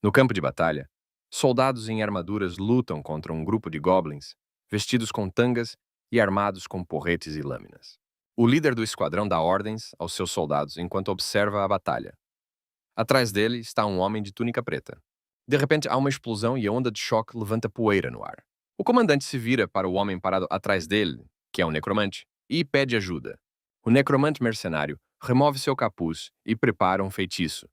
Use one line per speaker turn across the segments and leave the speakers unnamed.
No campo de batalha, soldados em armaduras lutam contra um grupo de goblins, vestidos com tangas e armados com porretes e lâminas. O líder do esquadrão dá ordens aos seus soldados enquanto observa a batalha. Atrás dele está um homem de túnica preta. De repente, há uma explosão e a onda de choque levanta poeira no ar. O comandante se vira para o homem parado atrás dele, que é um necromante, e pede ajuda. O necromante mercenário remove seu capuz e prepara um feitiço.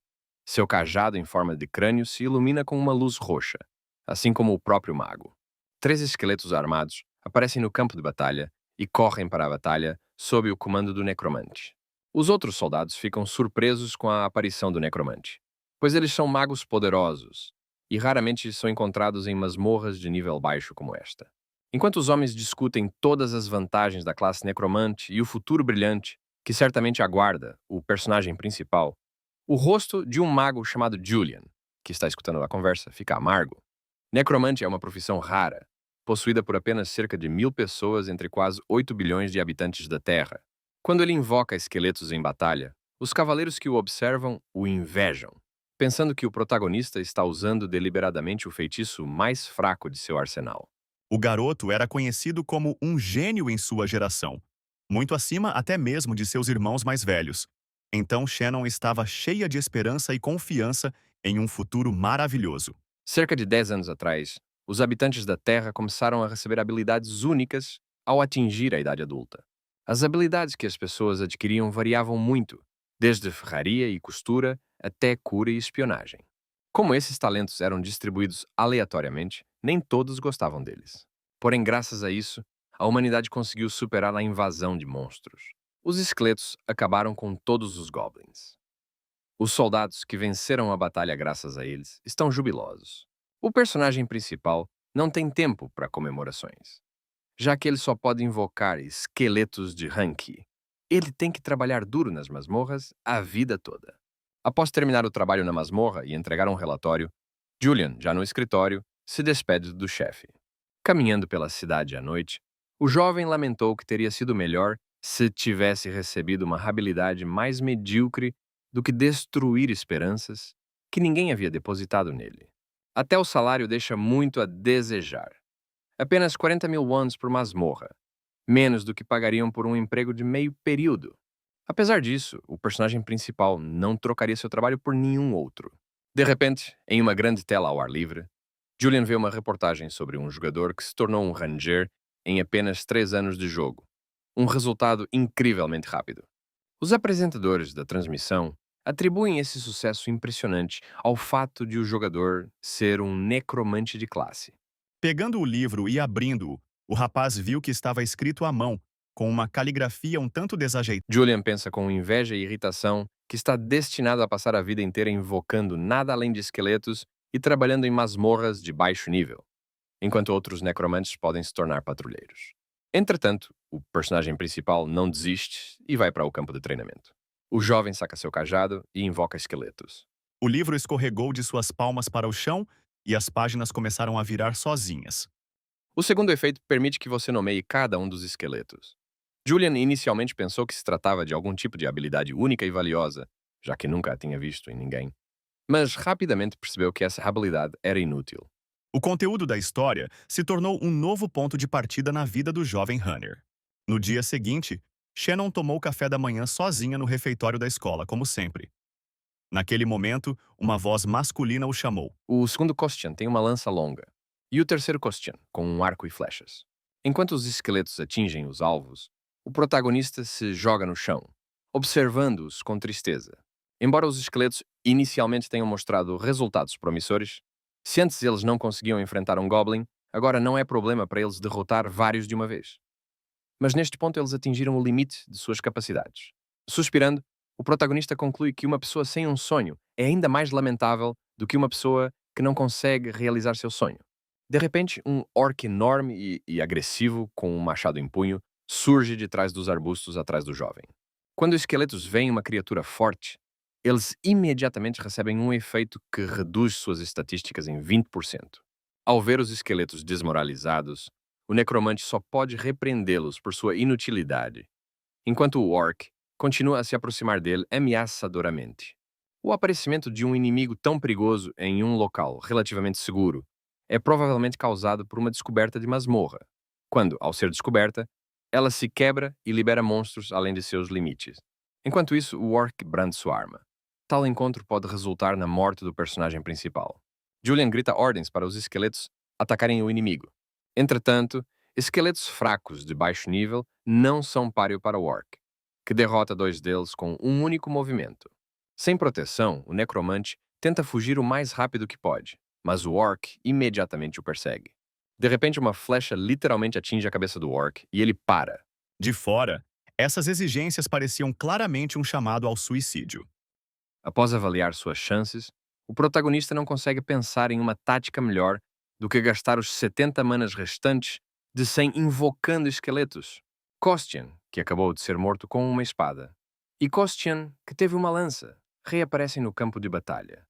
Seu cajado em forma de crânio se ilumina com uma luz roxa, assim como o próprio mago. Três esqueletos armados aparecem no campo de batalha e correm para a batalha sob o comando do necromante. Os outros soldados ficam surpresos com a aparição do necromante, pois eles são magos poderosos e raramente são encontrados em masmorras de nível baixo como esta. Enquanto os homens discutem todas as vantagens da classe necromante e o futuro brilhante que certamente aguarda o personagem principal, o rosto de um mago chamado Julian, que está escutando a conversa, fica amargo. Necromante é uma profissão rara, possuída por apenas cerca de 1.000 pessoas entre quase 8 bilhões de habitantes da Terra. Quando ele invoca esqueletos em batalha, os cavaleiros que o observam o invejam, pensando que o protagonista está usando deliberadamente o feitiço mais fraco de seu arsenal.
O garoto era conhecido como um gênio em sua geração, muito acima até mesmo de seus irmãos mais velhos. Então Shannon estava cheia de esperança e confiança em um futuro maravilhoso.
Cerca de 10 anos atrás, os habitantes da Terra começaram a receber habilidades únicas ao atingir a idade adulta. As habilidades que as pessoas adquiriam variavam muito, desde ferraria e costura até cura e espionagem. Como esses talentos eram distribuídos aleatoriamente, nem todos gostavam deles. Porém, graças a isso, a humanidade conseguiu superar a invasão de monstros. Os esqueletos acabaram com todos os goblins. Os soldados que venceram a batalha graças a eles estão jubilosos. O personagem principal não tem tempo para comemorações, já que ele só pode invocar esqueletos de Hanki. Ele tem que trabalhar duro nas masmorras a vida toda. Após terminar o trabalho na masmorra e entregar um relatório, Julian, já no escritório, se despede do chefe. Caminhando pela cidade à noite, o jovem lamentou que teria sido melhor se tivesse recebido uma habilidade mais medíocre do que destruir esperanças que ninguém havia depositado nele. Até o salário deixa muito a desejar. Apenas 40.000 wons por masmorra, menos do que pagariam por um emprego de meio período. Apesar disso, o personagem principal não trocaria seu trabalho por nenhum outro. De repente, em uma grande tela ao ar livre, Julian vê uma reportagem sobre um jogador que se tornou um Ranger em apenas 3 anos de jogo. Um resultado incrivelmente rápido. Os apresentadores da transmissão atribuem esse sucesso impressionante ao fato de o jogador ser um necromante de classe.
Pegando o livro e abrindo-o, o rapaz viu que estava escrito à mão, com uma caligrafia um tanto desajeitada.
Julian pensa com inveja e irritação que está destinado a passar a vida inteira invocando nada além de esqueletos e trabalhando em masmorras de baixo nível, enquanto outros necromantes podem se tornar patrulheiros. Entretanto, o personagem principal não desiste e vai para o campo de treinamento. O jovem saca seu cajado e invoca esqueletos.
O livro escorregou de suas palmas para o chão e as páginas começaram a virar sozinhas.
O segundo efeito permite que você nomeie cada um dos esqueletos. Julian inicialmente pensou que se tratava de algum tipo de habilidade única e valiosa, já que nunca a tinha visto em ninguém. Mas rapidamente percebeu que essa habilidade era inútil.
O conteúdo da história se tornou um novo ponto de partida na vida do jovem Hunter. No dia seguinte, Shannon tomou café da manhã sozinha no refeitório da escola, como sempre. Naquele momento, uma voz masculina o chamou.
O segundo Kostian tem uma lança longa, e o terceiro Kostian com um arco e flechas. Enquanto os esqueletos atingem os alvos, o protagonista se joga no chão, observando-os com tristeza. Embora os esqueletos inicialmente tenham mostrado resultados promissores, se antes eles não conseguiam enfrentar um Goblin, agora não é problema para eles derrotar vários de uma vez. Mas neste ponto eles atingiram o limite de suas capacidades. Suspirando, o protagonista conclui que uma pessoa sem um sonho é ainda mais lamentável do que uma pessoa que não consegue realizar seu sonho. De repente, um orc enorme e agressivo, com um machado em punho, surge de trás dos arbustos atrás do jovem. Quando os esqueletos veem uma criatura forte, eles imediatamente recebem um efeito que reduz suas estatísticas em 20%. Ao ver os esqueletos desmoralizados, o necromante só pode repreendê-los por sua inutilidade, enquanto o orc continua a se aproximar dele ameaçadoramente. O aparecimento de um inimigo tão perigoso em um local relativamente seguro é provavelmente causado por uma descoberta de masmorra, quando, ao ser descoberta, ela se quebra e libera monstros além de seus limites. Enquanto isso, o orc brande sua arma. Tal encontro pode resultar na morte do personagem principal. Julian grita ordens para os esqueletos atacarem o inimigo. Entretanto, esqueletos fracos de baixo nível não são páreo para o orc, que derrota dois deles com um único movimento. Sem proteção, o necromante tenta fugir o mais rápido que pode, mas o orc imediatamente o persegue. De repente, uma flecha literalmente atinge a cabeça do orc e ele para.
De fora, essas exigências pareciam claramente um chamado ao suicídio.
Após avaliar suas chances, o protagonista não consegue pensar em uma tática melhor do que gastar os 70 manas restantes de 100 invocando esqueletos. Kostian, que acabou de ser morto com uma espada, e Kostian, que teve uma lança, reaparecem no campo de batalha.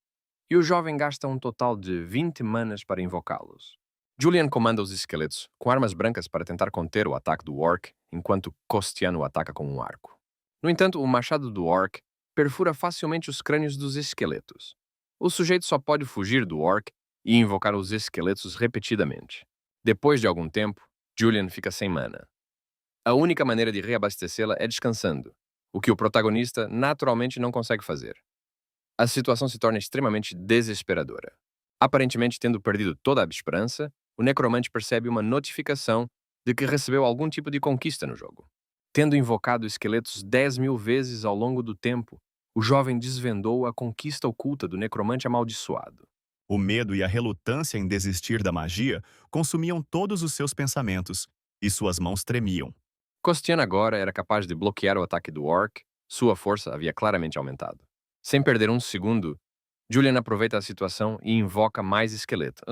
E o jovem gasta um total de 20 manas para invocá-los. Julian comanda os esqueletos com armas brancas para tentar conter o ataque do orc, enquanto Kostian o ataca com um arco. No entanto, o machado do orc perfura facilmente os crânios dos esqueletos. O sujeito só pode fugir do orc e invocar os esqueletos repetidamente. Depois de algum tempo, Julian fica sem mana. A única maneira de reabastecê-la é descansando, o que o protagonista naturalmente não consegue fazer. A situação se torna extremamente desesperadora. Aparentemente tendo perdido toda a esperança, o necromante percebe uma notificação de que recebeu algum tipo de conquista no jogo. Tendo invocado esqueletos 10.000 vezes ao longo do tempo, o jovem desvendou a conquista oculta do necromante amaldiçoado.
O medo e a relutância em desistir da magia consumiam todos os seus pensamentos, e suas mãos tremiam.
Kostian agora era capaz de bloquear o ataque do orc, sua força havia claramente aumentado. Sem perder um segundo, Julian aproveita a situação e invoca mais esqueletos.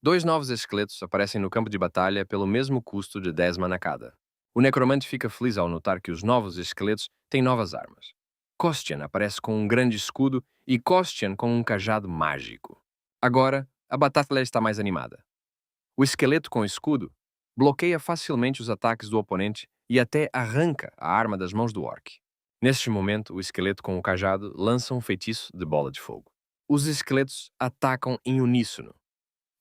Dois novos esqueletos aparecem no campo de batalha pelo mesmo custo de 10 mana cada. O necromante fica feliz ao notar que os novos esqueletos têm novas armas. Kostian aparece com um grande escudo e Kostian com um cajado mágico. Agora, a batalha está mais animada. O esqueleto com escudo bloqueia facilmente os ataques do oponente e até arranca a arma das mãos do orc. Neste momento, o esqueleto com o cajado lança um feitiço de bola de fogo. Os esqueletos atacam em uníssono,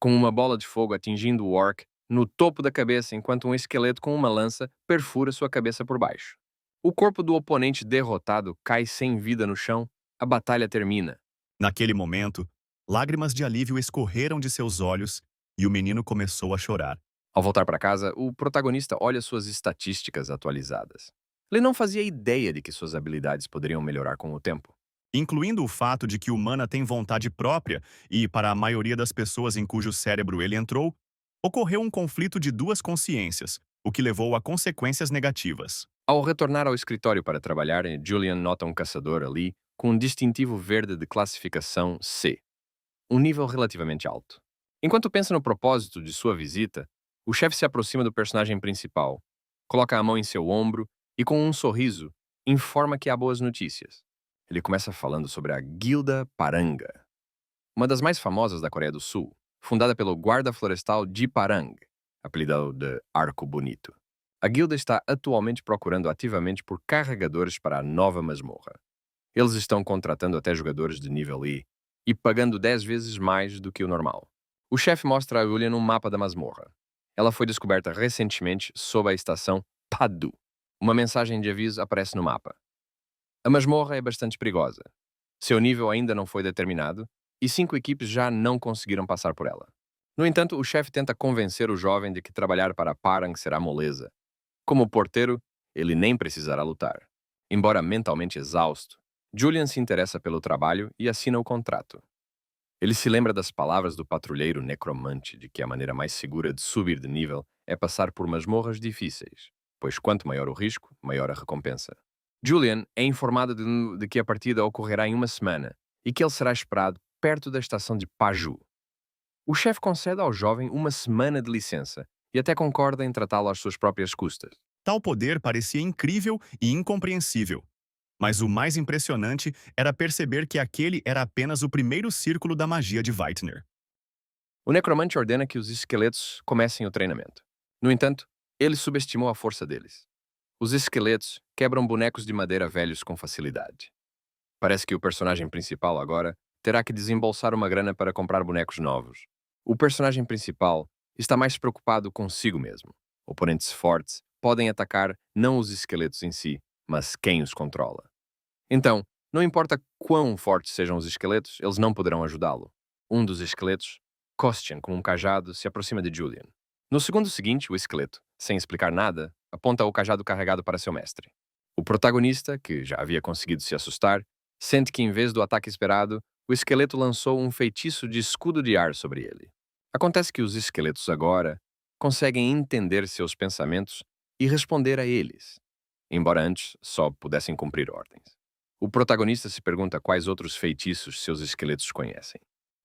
com uma bola de fogo atingindo o orc no topo da cabeça enquanto um esqueleto com uma lança perfura sua cabeça por baixo. O corpo do oponente derrotado cai sem vida no chão, a batalha termina.
Naquele momento, lágrimas de alívio escorreram de seus olhos e o menino começou a chorar.
Ao voltar para casa, o protagonista olha suas estatísticas atualizadas. Ele não fazia ideia de que suas habilidades poderiam melhorar com o tempo.
Incluindo o fato de que o Mana tem vontade própria e, para a maioria das pessoas em cujo cérebro ele entrou, ocorreu um conflito de duas consciências, o que levou a consequências negativas.
Ao retornar ao escritório para trabalhar, Julian nota um caçador ali com um distintivo verde de classificação C, um nível relativamente alto. Enquanto pensa no propósito de sua visita, o chefe se aproxima do personagem principal, coloca a mão em seu ombro e, com um sorriso, informa que há boas notícias. Ele começa falando sobre a Guilda Paranga, uma das mais famosas da Coreia do Sul, fundada pelo guarda florestal Ji Parang, apelidado de Arco Bonito. A guilda está atualmente procurando ativamente por carregadores para a nova masmorra. Eles estão contratando até jogadores de nível e pagando 10 vezes mais do que o normal. O chefe mostra a Julian um mapa da masmorra. Ela foi descoberta recentemente sob a estação Padu. Uma mensagem de aviso aparece no mapa. A masmorra é bastante perigosa. Seu nível ainda não foi determinado e 5 equipes já não conseguiram passar por ela. No entanto, o chefe tenta convencer o jovem de que trabalhar para Parang será moleza. Como porteiro, ele nem precisará lutar. Embora mentalmente exausto, Julian se interessa pelo trabalho e assina o contrato. Ele se lembra das palavras do patrulheiro necromante de que a maneira mais segura de subir de nível é passar por masmorras difíceis, pois quanto maior o risco, maior a recompensa. Julian é informado de que a partida ocorrerá em uma semana e que ele será esperado perto da estação de Paju. O chefe concede ao jovem uma semana de licença e até concorda em tratá-lo às suas próprias custas.
Tal poder parecia incrível e incompreensível. Mas o mais impressionante era perceber que aquele era apenas o primeiro círculo da magia de Weitner.
O necromante ordena que os esqueletos comecem o treinamento. No entanto, ele subestimou a força deles. Os esqueletos quebram bonecos de madeira velhos com facilidade. Parece que o personagem principal agora terá que desembolsar uma grana para comprar bonecos novos. O personagem principal está mais preocupado consigo mesmo. Oponentes fortes podem atacar não os esqueletos em si, mas quem os controla. Então, não importa quão fortes sejam os esqueletos, eles não poderão ajudá-lo. Um dos esqueletos, Kostian, com um cajado, se aproxima de Julian. No segundo seguinte, o esqueleto, sem explicar nada, aponta o cajado carregado para seu mestre. O protagonista, que já havia conseguido se assustar, sente que em vez do ataque esperado, o esqueleto lançou um feitiço de escudo de ar sobre ele. Acontece que os esqueletos agora conseguem entender seus pensamentos e responder a eles, embora antes só pudessem cumprir ordens. O protagonista se pergunta quais outros feitiços seus esqueletos conhecem.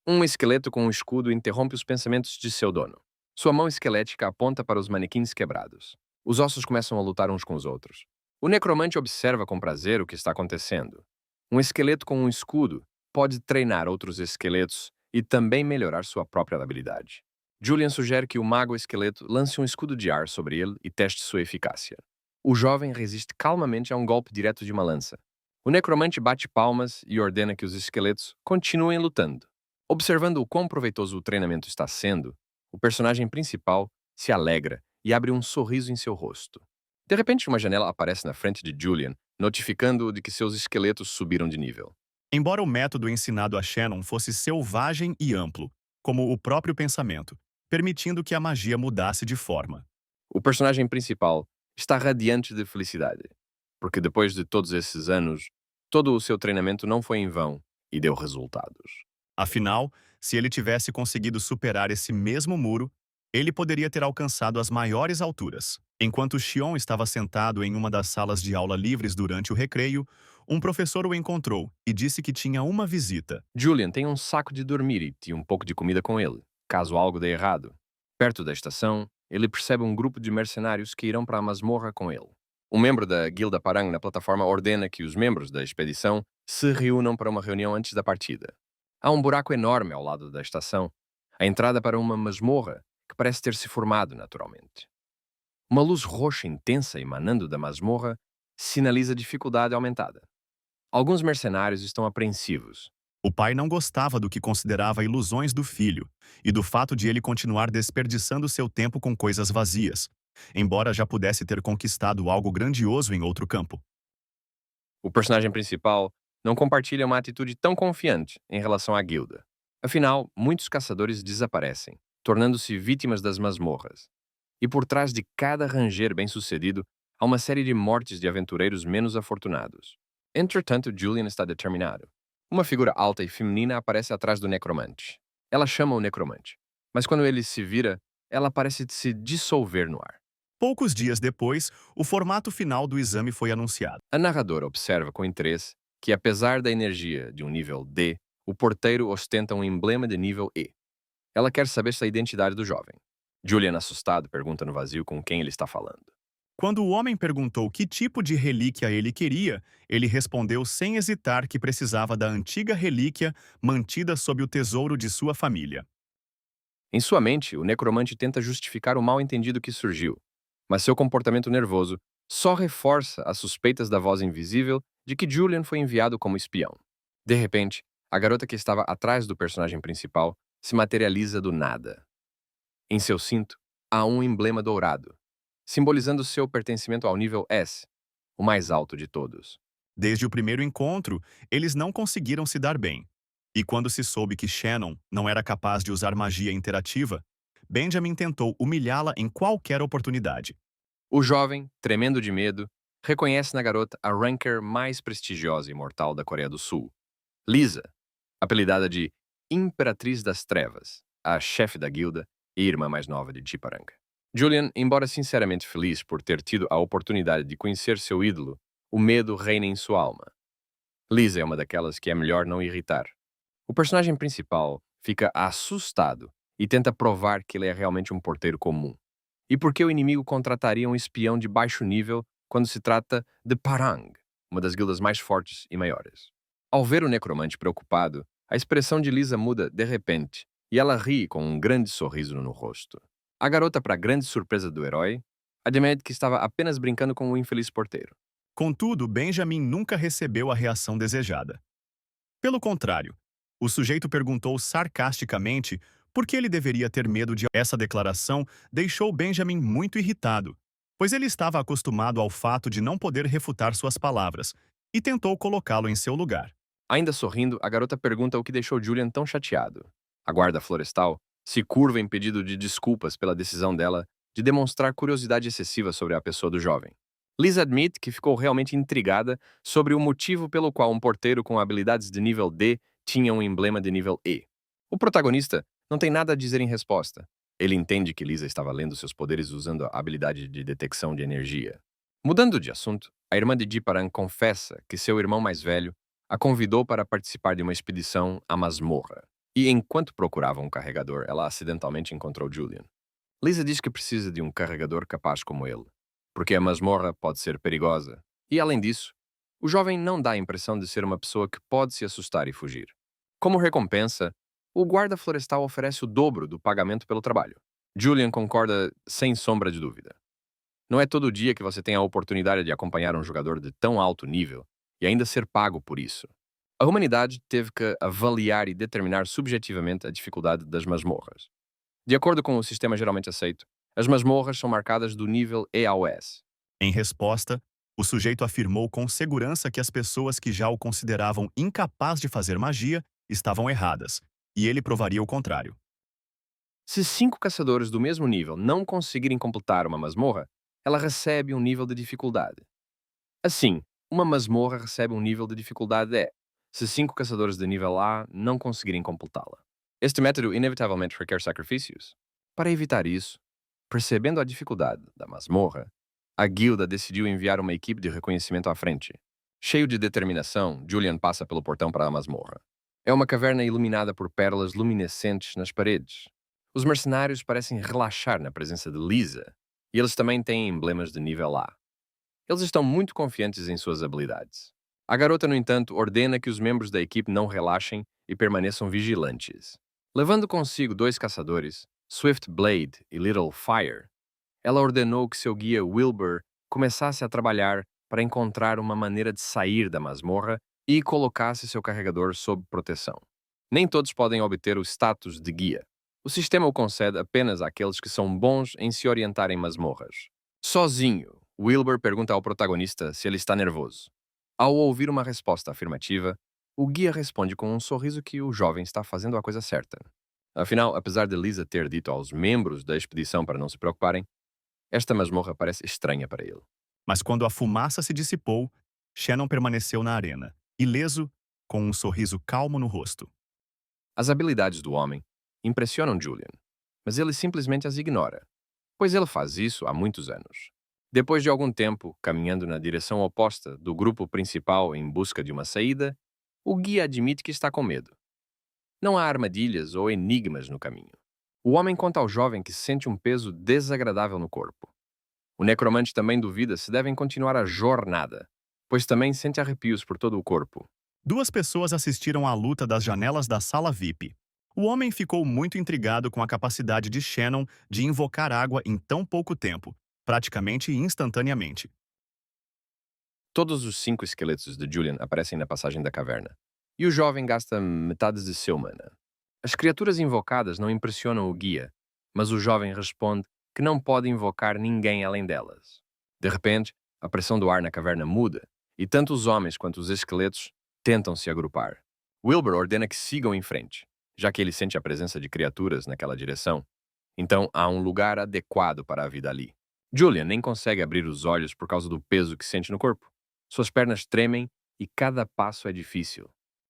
Um esqueleto com um escudo interrompe os pensamentos de seu dono. Sua mão esquelética aponta para os manequins quebrados. Os ossos começam a lutar uns com os outros. O necromante observa com prazer o que está acontecendo. Um esqueleto com um escudo pode treinar outros esqueletos e também melhorar sua própria habilidade. Julian sugere que o mago esqueleto lance um escudo de ar sobre ele e teste sua eficácia. O jovem resiste calmamente a um golpe direto de uma lança. O necromante bate palmas e ordena que os esqueletos continuem lutando. Observando o quão proveitoso o treinamento está sendo, o personagem principal se alegra e abre um sorriso em seu rosto. De repente, uma janela aparece na frente de Julian, notificando-o de que seus esqueletos subiram de nível.
Embora o método ensinado a Shannon fosse selvagem e amplo, como o próprio pensamento, permitindo que a magia mudasse de forma.
O personagem principal está radiante de felicidade, porque depois de todos esses anos, todo o seu treinamento não foi em vão e deu resultados.
Afinal, se ele tivesse conseguido superar esse mesmo muro, ele poderia ter alcançado as maiores alturas. Enquanto Xion estava sentado em uma das salas de aula livres durante o recreio, um professor o encontrou e disse que tinha uma visita.
Julian tem um saco de dormir e tinha um pouco de comida com ele, caso algo dê errado. Perto da estação, ele percebe um grupo de mercenários que irão para a masmorra com ele. Um membro da Guilda Parang na plataforma ordena que os membros da expedição se reúnam para uma reunião antes da partida. Há um buraco enorme ao lado da estação, a entrada para uma masmorra que parece ter se formado naturalmente. Uma luz roxa intensa emanando da masmorra sinaliza dificuldade aumentada. Alguns mercenários estão apreensivos.
O pai não gostava do que considerava ilusões do filho e do fato de ele continuar desperdiçando seu tempo com coisas vazias, embora já pudesse ter conquistado algo grandioso em outro campo.
O personagem principal não compartilha uma atitude tão confiante em relação à guilda. Afinal, muitos caçadores desaparecem, tornando-se vítimas das masmorras. E por trás de cada ranger bem-sucedido, há uma série de mortes de aventureiros menos afortunados. Entretanto, Julian está determinado. Uma figura alta e feminina aparece atrás do necromante. Ela chama o necromante, mas quando ele se vira, ela parece se dissolver no ar.
Poucos dias depois, o formato final do exame foi anunciado.
A narradora observa com interesse que, apesar da energia de um nível D, o porteiro ostenta um emblema de nível E. Ela quer saber a identidade do jovem. Julian, assustado, pergunta no vazio com quem ele está falando.
Quando o homem perguntou que tipo de relíquia ele queria, ele respondeu sem hesitar que precisava da antiga relíquia mantida sob o tesouro de sua família.
Em sua mente, o necromante tenta justificar o mal-entendido que surgiu, mas seu comportamento nervoso só reforça as suspeitas da voz invisível de que Julian foi enviado como espião. De repente, a garota que estava atrás do personagem principal se materializa do nada. Em seu cinto, há um emblema dourado, simbolizando seu pertencimento ao nível S, o mais alto de todos.
Desde o primeiro encontro, eles não conseguiram se dar bem. E quando se soube que Shannon não era capaz de usar magia interativa, Benjamin tentou humilhá-la em qualquer oportunidade.
O jovem, tremendo de medo, reconhece na garota a ranker mais prestigiosa e mortal da Coreia do Sul, Lisa, apelidada de Imperatriz das Trevas, a chefe da guilda e irmã mais nova de Jiparang. Julian, embora sinceramente feliz por ter tido a oportunidade de conhecer seu ídolo, o medo reina em sua alma. Lisa é uma daquelas que é melhor não irritar. O personagem principal fica assustado e tenta provar que ele é realmente um porteiro comum. E por que o inimigo contrataria um espião de baixo nível quando se trata de Parang, uma das guildas mais fortes e maiores? Ao ver o necromante preocupado, a expressão de Lisa muda de repente e ela ri com um grande sorriso no rosto. A garota, para grande surpresa do herói, admite que estava apenas brincando com o infeliz porteiro.
Contudo, Benjamin nunca recebeu a reação desejada. Pelo contrário, o sujeito perguntou sarcasticamente por que ele deveria ter medo de. Essa declaração deixou Benjamin muito irritado, pois ele estava acostumado ao fato de não poder refutar suas palavras, e tentou colocá-lo em seu lugar.
Ainda sorrindo, a garota pergunta o que deixou Julian tão chateado. A guarda florestal se curva em pedido de desculpas pela decisão dela de demonstrar curiosidade excessiva sobre a pessoa do jovem. Liz admite que ficou realmente intrigada sobre o motivo pelo qual um porteiro com habilidades de nível D tinha um emblema de nível E. O protagonista não tem nada a dizer em resposta. Ele entende que Lisa estava lendo seus poderes usando a habilidade de detecção de energia. Mudando de assunto, a irmã de Diparan confessa que seu irmão mais velho a convidou para participar de uma expedição à masmorra. E enquanto procurava um carregador, ela acidentalmente encontrou Julian. Lisa diz que precisa de um carregador capaz como ele, porque a masmorra pode ser perigosa. E, além disso, o jovem não dá a impressão de ser uma pessoa que pode se assustar e fugir. Como recompensa, o guarda florestal oferece o dobro do pagamento pelo trabalho. Julian concorda sem sombra de dúvida. Não é todo dia que você tem a oportunidade de acompanhar um jogador de tão alto nível e ainda ser pago por isso. A humanidade teve que avaliar e determinar subjetivamente a dificuldade das masmorras. De acordo com o sistema geralmente aceito, as masmorras são marcadas do nível E ao S.
Em resposta, o sujeito afirmou com segurança que as pessoas que já o consideravam incapaz de fazer magia estavam erradas, e ele provaria o contrário.
Se 5 caçadores do mesmo nível não conseguirem completar uma masmorra, ela recebe um nível de dificuldade. Assim, uma masmorra recebe um nível de dificuldade E, se 5 caçadores de nível A não conseguirem completá-la. Este método inevitavelmente requer sacrifícios. Para evitar isso, percebendo a dificuldade da masmorra, a guilda decidiu enviar uma equipe de reconhecimento à frente. Cheio de determinação, Julian passa pelo portão para a masmorra. É uma caverna iluminada por pérolas luminescentes nas paredes. Os mercenários parecem relaxar na presença de Lisa, e eles também têm emblemas de nível A. Eles estão muito confiantes em suas habilidades. A garota, no entanto, ordena que os membros da equipe não relaxem e permaneçam vigilantes. Levando consigo 2 caçadores, Swift Blade e Little Fire, ela ordenou que seu guia Wilbur começasse a trabalhar para encontrar uma maneira de sair da masmorra e colocasse seu carregador sob proteção. Nem todos podem obter o status de guia. O sistema o concede apenas àqueles que são bons em se orientar em masmorras. Sozinho, Wilbur pergunta ao protagonista se ele está nervoso. Ao ouvir uma resposta afirmativa, o guia responde com um sorriso que o jovem está fazendo a coisa certa. Afinal, apesar de Lisa ter dito aos membros da expedição para não se preocuparem, esta masmorra parece estranha para ele.
Mas quando a fumaça se dissipou, Shannon permaneceu na arena, ileso, com um sorriso calmo no rosto.
As habilidades do homem impressionam Julian, mas ele simplesmente as ignora, pois ele faz isso há muitos anos. Depois de algum tempo caminhando na direção oposta do grupo principal em busca de uma saída, o guia admite que está com medo. Não há armadilhas ou enigmas no caminho. O homem conta ao jovem que sente um peso desagradável no corpo. O necromante também duvida se devem continuar a jornada, pois também sente arrepios por todo o corpo.
2 pessoas assistiram à luta das janelas da sala VIP. O homem ficou muito intrigado com a capacidade de Shannon de invocar água em tão pouco tempo, praticamente instantaneamente.
Todos os 5 esqueletos de Julian aparecem na passagem da caverna, e o jovem gasta metade de seu mana. As criaturas invocadas não impressionam o guia, mas o jovem responde que não pode invocar ninguém além delas. De repente, a pressão do ar na caverna muda, e tanto os homens quanto os esqueletos tentam se agrupar. Wilbur ordena que sigam em frente, já que ele sente a presença de criaturas naquela direção. Então há um lugar adequado para a vida ali. Julian nem consegue abrir os olhos por causa do peso que sente no corpo. Suas pernas tremem e cada passo é difícil.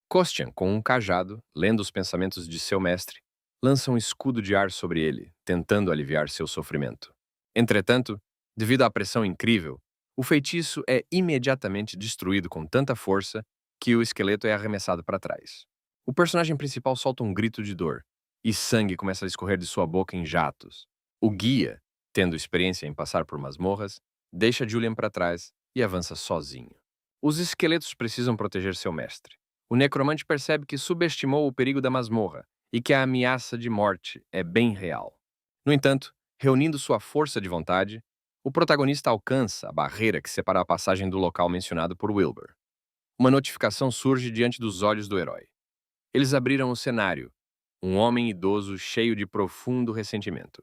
Kostian, com um cajado, lendo os pensamentos de seu mestre, lança um escudo de ar sobre ele, tentando aliviar seu sofrimento. Entretanto, devido à pressão incrível, o feitiço é imediatamente destruído com tanta força que o esqueleto é arremessado para trás. O personagem principal solta um grito de dor, e sangue começa a escorrer de sua boca em jatos. O guia, tendo experiência em passar por masmorras, deixa Julian para trás e avança sozinho. Os esqueletos precisam proteger seu mestre. O necromante percebe que subestimou o perigo da masmorra e que a ameaça de morte é bem real. No entanto, reunindo sua força de vontade, O protagonista alcança a barreira que separa a passagem do local mencionado por Wilbur. Uma notificação surge diante dos olhos do herói. Eles abriram o cenário. Um homem idoso cheio de profundo ressentimento.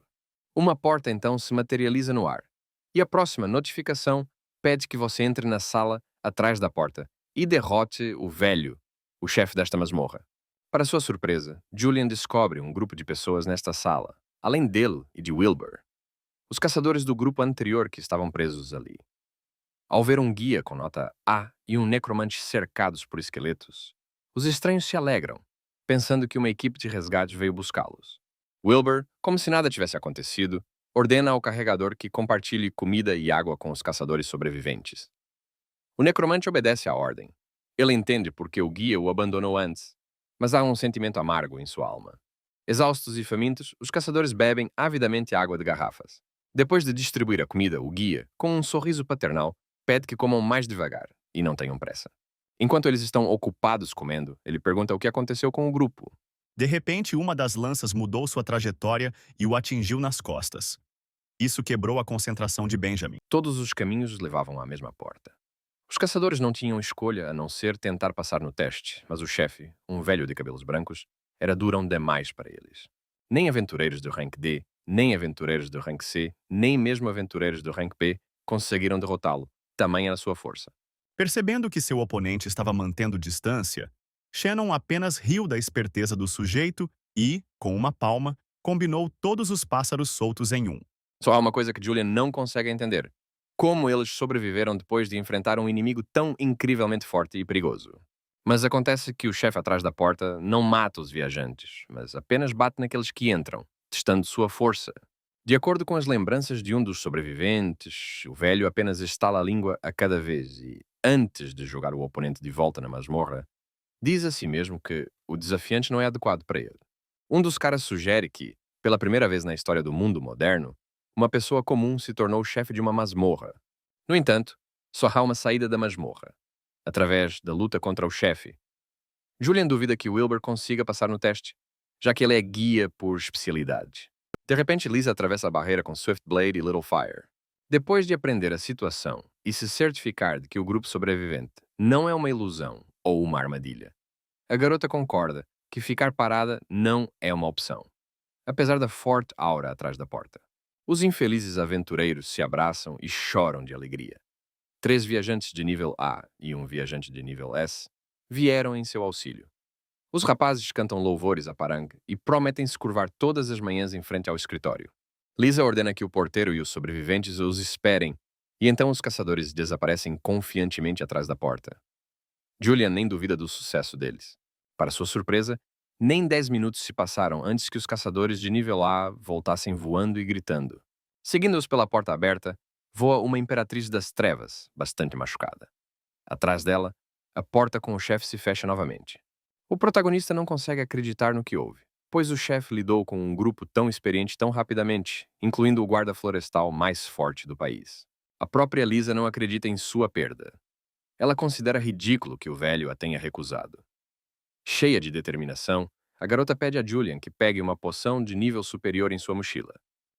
Uma porta então se materializa no ar. E a próxima notificação pede que você entre na sala atrás da porta e derrote o velho, o chefe desta masmorra. Para sua surpresa, Julian descobre um grupo de pessoas nesta sala, além dele e de Wilbur. Os caçadores do grupo anterior que estavam presos ali. Ao ver um guia com nota A e um necromante cercados por esqueletos, os estranhos se alegram, pensando que uma equipe de resgate veio buscá-los. Wilbur, como se nada tivesse acontecido, ordena ao carregador que compartilhe comida e água com os caçadores sobreviventes. O necromante obedece à ordem. Ele entende porque o guia o abandonou antes, mas há um sentimento amargo em sua alma. Exaustos e famintos, os caçadores bebem avidamente água de garrafas. Depois de distribuir a comida, o guia, com um sorriso paternal, pede que comam mais devagar e não tenham pressa. Enquanto eles estão ocupados comendo, ele pergunta o que aconteceu com o grupo.
De repente, uma das lanças mudou sua trajetória e o atingiu nas costas. Isso quebrou a concentração de Benjamin.
Todos os caminhos levavam à mesma porta. Os caçadores não tinham escolha a não ser tentar passar no teste, mas o chefe, um velho de cabelos brancos, era durão demais para eles. Nem aventureiros do rank D, nem aventureiros do rank C, nem mesmo aventureiros do rank P conseguiram derrotá-lo, tamanha era a sua força.
Percebendo que seu oponente estava mantendo distância, Shannon apenas riu da esperteza do sujeito e, com uma palma, combinou todos os pássaros soltos em um.
Só há uma coisa que Julian não consegue entender. Como eles sobreviveram depois de enfrentar um inimigo tão incrivelmente forte e perigoso. Mas acontece que o chefe atrás da porta não mata os viajantes, mas apenas bate naqueles que entram, testando sua força. De acordo com as lembranças de um dos sobreviventes, o velho apenas estala a língua a cada vez e, antes de jogar o oponente de volta na masmorra, diz a si mesmo que o desafiante não é adequado para ele. Um dos caras sugere que, pela primeira vez na história do mundo moderno, uma pessoa comum se tornou chefe de uma masmorra. No entanto, só há uma saída da masmorra, através da luta contra o chefe. Julian duvida que Wilbur consiga passar no teste, já que ele é guia por especialidade. De repente, Lisa atravessa a barreira com Swiftblade e Little Fire. Depois de aprender a situação e se certificar de que o grupo sobrevivente não é uma ilusão ou uma armadilha, a garota concorda que ficar parada não é uma opção, apesar da forte aura atrás da porta. Os infelizes aventureiros se abraçam e choram de alegria. 3 viajantes de nível A e um viajante de nível S vieram em seu auxílio. Os rapazes cantam louvores a Parang e prometem se curvar todas as manhãs em frente ao escritório. Lisa ordena que o porteiro e os sobreviventes os esperem, e então os caçadores desaparecem confiantemente atrás da porta. Julian nem duvida do sucesso deles. Para sua surpresa, nem 10 minutos se passaram antes que os caçadores de nível A voltassem voando e gritando. Seguindo-os pela porta aberta, voa uma Imperatriz das Trevas, bastante machucada. Atrás dela, a porta com o chefe se fecha novamente. O protagonista não consegue acreditar no que houve, pois o chefe lidou com um grupo tão experiente tão rapidamente, incluindo o guarda florestal mais forte do país. A própria Lisa não acredita em sua perda. Ela considera ridículo que o velho a tenha recusado. Cheia de determinação, a garota pede a Julian que pegue uma poção de nível superior em sua mochila.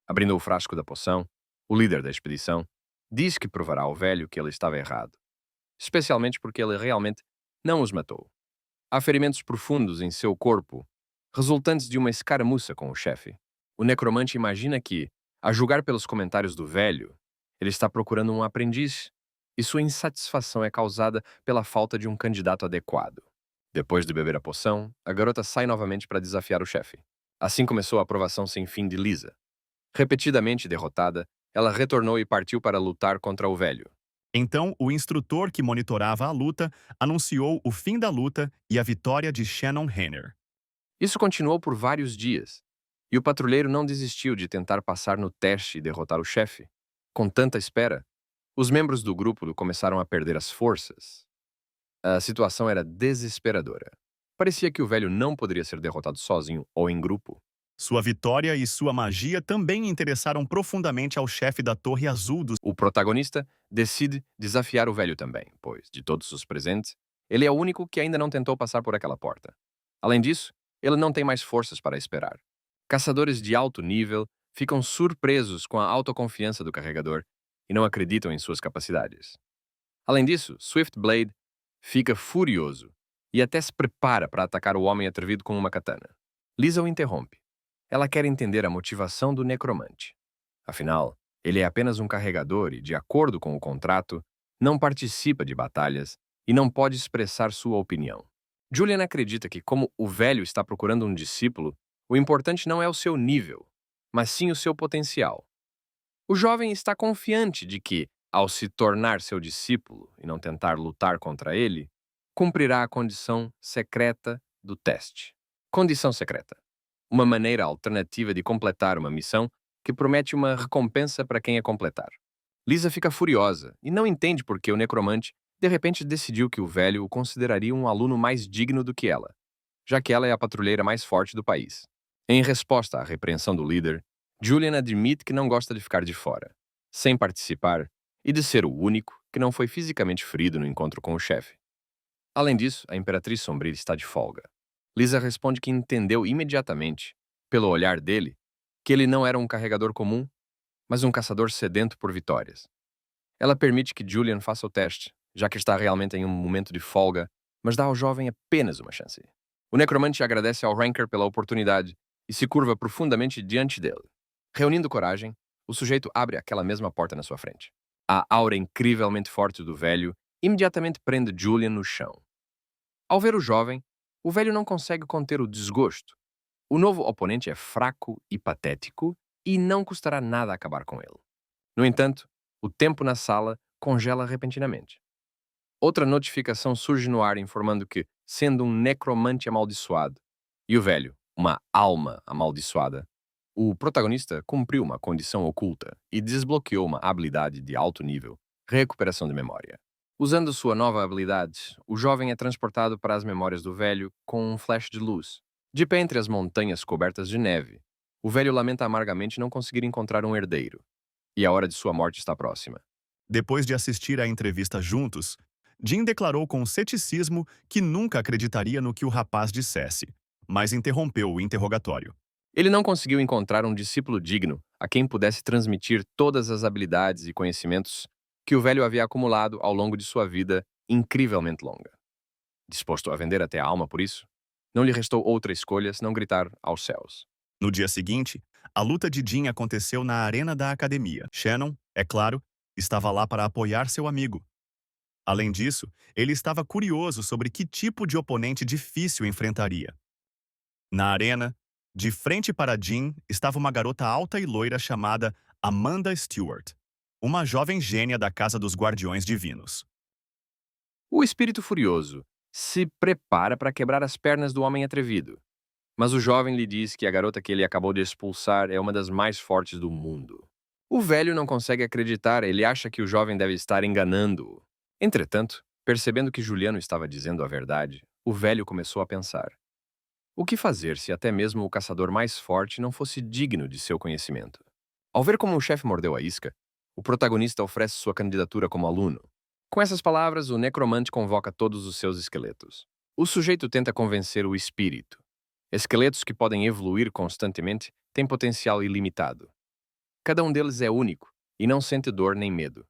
Abrindo o frasco da poção, o líder da expedição diz que provará ao velho que ele estava errado, especialmente porque ele realmente não os matou. Há ferimentos profundos em seu corpo, resultantes de uma escaramuça com o chefe. O necromante imagina que, a julgar pelos comentários do velho, ele está procurando um aprendiz, e sua insatisfação é causada pela falta de um candidato adequado. Depois de beber a poção, a garota sai novamente para desafiar o chefe. Assim começou a aprovação sem fim de Lisa. Repetidamente derrotada, ela retornou e partiu para lutar contra o velho.
Então, o instrutor que monitorava a luta anunciou o fim da luta e a vitória de Shannon Henner.
Isso continuou por vários dias, e o patrulheiro não desistiu de tentar passar no teste e derrotar o chefe. Com tanta espera, os membros do grupo começaram a perder as forças. A situação era desesperadora. Parecia que o velho não poderia ser derrotado sozinho ou em grupo.
Sua vitória e sua magia também interessaram profundamente ao chefe da Torre Azul dos...
O protagonista decide desafiar o velho também, pois, de todos os presentes, ele é o único que ainda não tentou passar por aquela porta. Além disso, ele não tem mais forças para esperar. Caçadores de alto nível ficam surpresos com a autoconfiança do carregador e não acreditam em suas capacidades. Além disso, Swiftblade fica furioso e até se prepara para atacar o homem atrevido com uma katana. Lisa o interrompe. Ela quer entender a motivação do necromante. Afinal, ele é apenas um carregador e, de acordo com o contrato, não participa de batalhas e não pode expressar sua opinião. Julian acredita que, como o velho está procurando um discípulo, o importante não é o seu nível, mas sim o seu potencial. O jovem está confiante de que, ao se tornar seu discípulo e não tentar lutar contra ele, cumprirá a condição secreta do teste. Condição secreta: uma maneira alternativa de completar uma missão que promete uma recompensa para quem a completar. Lisa fica furiosa e não entende por que o necromante de repente decidiu que o velho o consideraria um aluno mais digno do que ela, já que ela é a patrulheira mais forte do país. Em resposta à repreensão do líder, Julian admite que não gosta de ficar de fora, sem participar, e de ser o único que não foi fisicamente ferido no encontro com o chefe. Além disso, a Imperatriz Sombria está de folga. Lisa responde que entendeu imediatamente, pelo olhar dele, que ele não era um carregador comum, mas um caçador sedento por vitórias. Ela permite que Julian faça o teste, já que está realmente em um momento de folga, mas dá ao jovem apenas uma chance. O necromante agradece ao Ranker pela oportunidade e se curva profundamente diante dele. Reunindo coragem, o sujeito abre aquela mesma porta na sua frente. A aura incrivelmente forte do velho imediatamente prende Julian no chão. Ao ver o velho não consegue conter o desgosto. O novo oponente é fraco e patético e não custará nada acabar com ele. No entanto, o tempo na sala congela repentinamente. Outra notificação surge no ar informando que, sendo um necromante amaldiçoado, e o velho, uma alma amaldiçoada, o protagonista cumpriu uma condição oculta e desbloqueou uma habilidade de alto nível, recuperação de memória. Usando sua nova habilidade, o jovem é transportado para as memórias do velho com um flash de luz. De pé entre as montanhas cobertas de neve, o velho lamenta amargamente não conseguir encontrar um herdeiro, e a hora de sua morte está próxima.
Depois de assistir à entrevista juntos, Jim declarou com ceticismo que nunca acreditaria no que o rapaz dissesse, mas interrompeu o interrogatório.
Ele não conseguiu encontrar um discípulo digno a quem pudesse transmitir todas as habilidades e conhecimentos que o velho havia acumulado ao longo de sua vida incrivelmente longa. Disposto a vender até a alma por isso, não lhe restou outra escolha senão gritar aos céus.
No dia seguinte, a luta de Jim aconteceu na arena da academia. Shannon, é claro, estava lá para apoiar seu amigo. Além disso, ele estava curioso sobre que tipo de oponente difícil enfrentaria. Na arena, de frente para Jim, estava uma garota alta e loira chamada Amanda Stewart, uma jovem gênia da Casa dos Guardiões Divinos.
O espírito furioso se prepara para quebrar as pernas do homem atrevido, mas o jovem lhe diz que a garota que ele acabou de expulsar é uma das mais fortes do mundo. O velho não consegue acreditar, ele acha que o jovem deve estar enganando-o. Entretanto, percebendo que Juliano estava dizendo a verdade, o velho começou a pensar: o que fazer se até mesmo o caçador mais forte não fosse digno de seu conhecimento? Ao ver como o chefe mordeu a isca, o protagonista oferece sua candidatura como aluno. Com essas palavras, o necromante convoca todos os seus esqueletos. O sujeito tenta convencer o espírito. Esqueletos que podem evoluir constantemente têm potencial ilimitado. Cada um deles é único e não sente dor nem medo.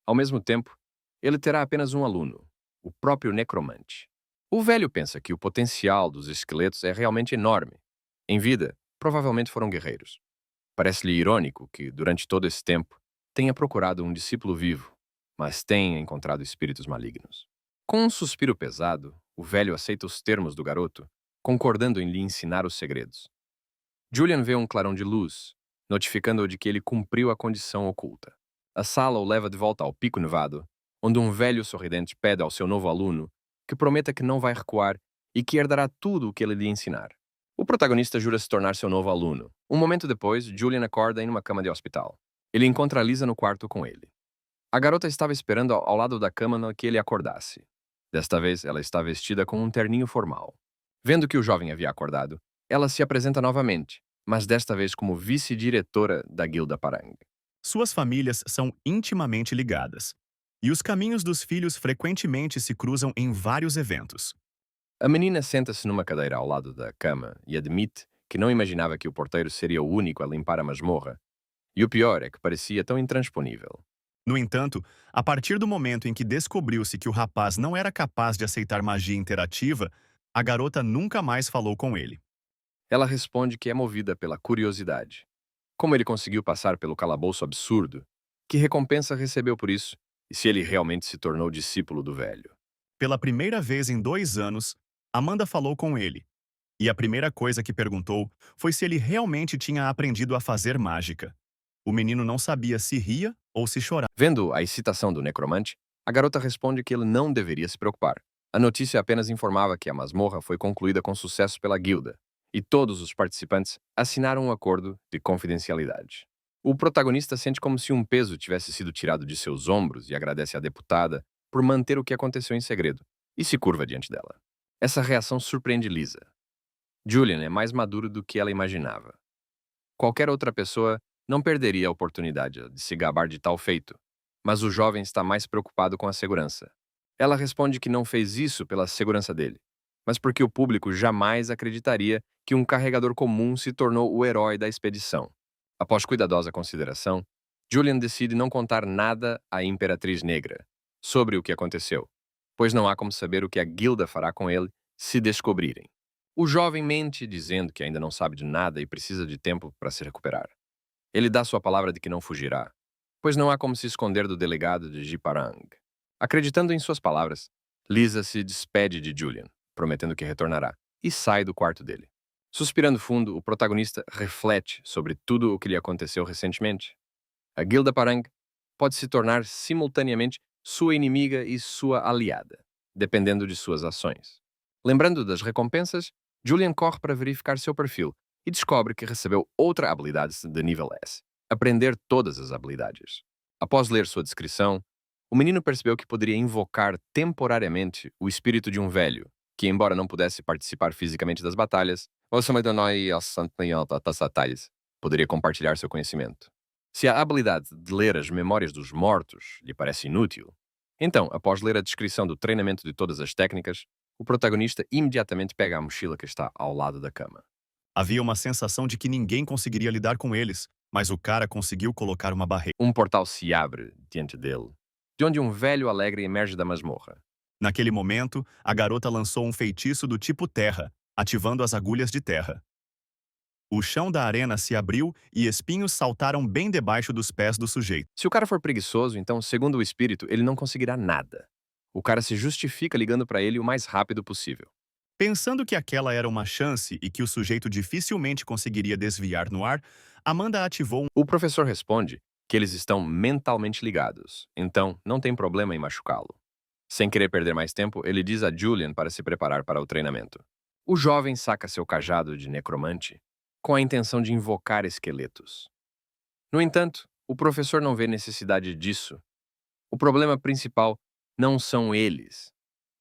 Ao mesmo tempo, ele terá apenas um aluno, o próprio necromante. O velho pensa que o potencial dos esqueletos é realmente enorme. Em vida, provavelmente foram guerreiros. Parece-lhe irônico que, durante todo esse tempo, tenha procurado um discípulo vivo, mas tenha encontrado espíritos malignos. Com um suspiro pesado, o velho aceita os termos do garoto, concordando em lhe ensinar os segredos. Julian vê um clarão de luz, notificando-o de que ele cumpriu a condição oculta. A sala o leva de volta ao Pico Nevado, onde um velho sorridente pede ao seu novo aluno que prometa que não vai recuar e que herdará tudo o que ele lhe ensinar. O protagonista jura se tornar seu novo aluno. Um momento depois, Julian acorda em uma cama de hospital. Ele encontra Lisa no quarto com ele. A garota estava esperando ao lado da cama na que ele acordasse. Desta vez, ela está vestida com um terninho formal. Vendo que o jovem havia acordado, ela se apresenta novamente, mas desta vez como vice-diretora da Guilda Parang.
Suas famílias são intimamente ligadas, e os caminhos dos filhos frequentemente se cruzam em vários eventos.
A menina senta-se numa cadeira ao lado da cama e admite que não imaginava que o porteiro seria o único a limpar a masmorra. E o pior é que parecia tão intransponível.
No entanto, a partir do momento em que descobriu-se que o rapaz não era capaz de aceitar magia interativa, a garota nunca mais falou com ele.
Ela responde que é movida pela curiosidade. Como ele conseguiu passar pelo calabouço absurdo? Que recompensa recebeu por isso? E se ele realmente se tornou discípulo do velho?
Pela primeira vez em 2 anos, Amanda falou com ele, e a primeira coisa que perguntou foi se ele realmente tinha aprendido a fazer mágica. O menino não sabia se ria ou se chorava.
Vendo a excitação do necromante, a garota responde que ele não deveria se preocupar. A notícia apenas informava que a masmorra foi concluída com sucesso pela guilda, e todos os participantes assinaram um acordo de confidencialidade. O protagonista sente como se um peso tivesse sido tirado de seus ombros e agradece à deputada por manter o que aconteceu em segredo, e se curva diante dela. Essa reação surpreende Lisa. Julian é mais maduro do que ela imaginava. Qualquer outra pessoa não perderia a oportunidade de se gabar de tal feito, mas o jovem está mais preocupado com a segurança. Ela responde que não fez isso pela segurança dele, mas porque o público jamais acreditaria que um carregador comum se tornou o herói da expedição. Após cuidadosa consideração, Julian decide não contar nada à Imperatriz Negra sobre o que aconteceu, pois não há como saber o que a guilda fará com ele se descobrirem. O jovem mente dizendo que ainda não sabe de nada e precisa de tempo para se recuperar. Ele dá sua palavra de que não fugirá, pois não há como se esconder do delegado de Jiparang. Acreditando em suas palavras, Lisa se despede de Julian, prometendo que retornará, e sai do quarto dele. Suspirando fundo, o protagonista reflete sobre tudo o que lhe aconteceu recentemente. A Guilda Parang pode se tornar simultaneamente sua inimiga e sua aliada, dependendo de suas ações. Lembrando das recompensas, Julian corre para verificar seu perfil e descobre que recebeu outra habilidade de nível S, aprender todas as habilidades. Após ler sua descrição, o menino percebeu que poderia invocar temporariamente o espírito de um velho, que, embora não pudesse participar fisicamente das batalhas, poderia compartilhar seu conhecimento. Se a habilidade de ler as memórias dos mortos lhe parece inútil, então, após ler a descrição do treinamento de todas as técnicas, o protagonista imediatamente pega a mochila que está ao lado da cama.
Havia uma sensação de que ninguém conseguiria lidar com eles, mas o cara conseguiu colocar uma barreira.
Um portal se abre diante dele, de onde um velho alegre emerge da masmorra.
Naquele momento, a garota lançou um feitiço do tipo terra, ativando as agulhas de terra. O chão da arena se abriu e espinhos saltaram bem debaixo dos pés do sujeito.
Se o cara for preguiçoso, então, segundo o espírito, ele não conseguirá nada. O cara se justifica ligando para ele o mais rápido possível.
Pensando que aquela era uma chance e que o sujeito dificilmente conseguiria desviar no ar, Amanda ativou
O professor responde que eles estão mentalmente ligados, então não tem problema em machucá-lo. Sem querer perder mais tempo, ele diz a Julian para se preparar para o treinamento. O jovem saca seu cajado de necromante com a intenção de invocar esqueletos. No entanto, o professor não vê necessidade disso. O problema principal não são eles,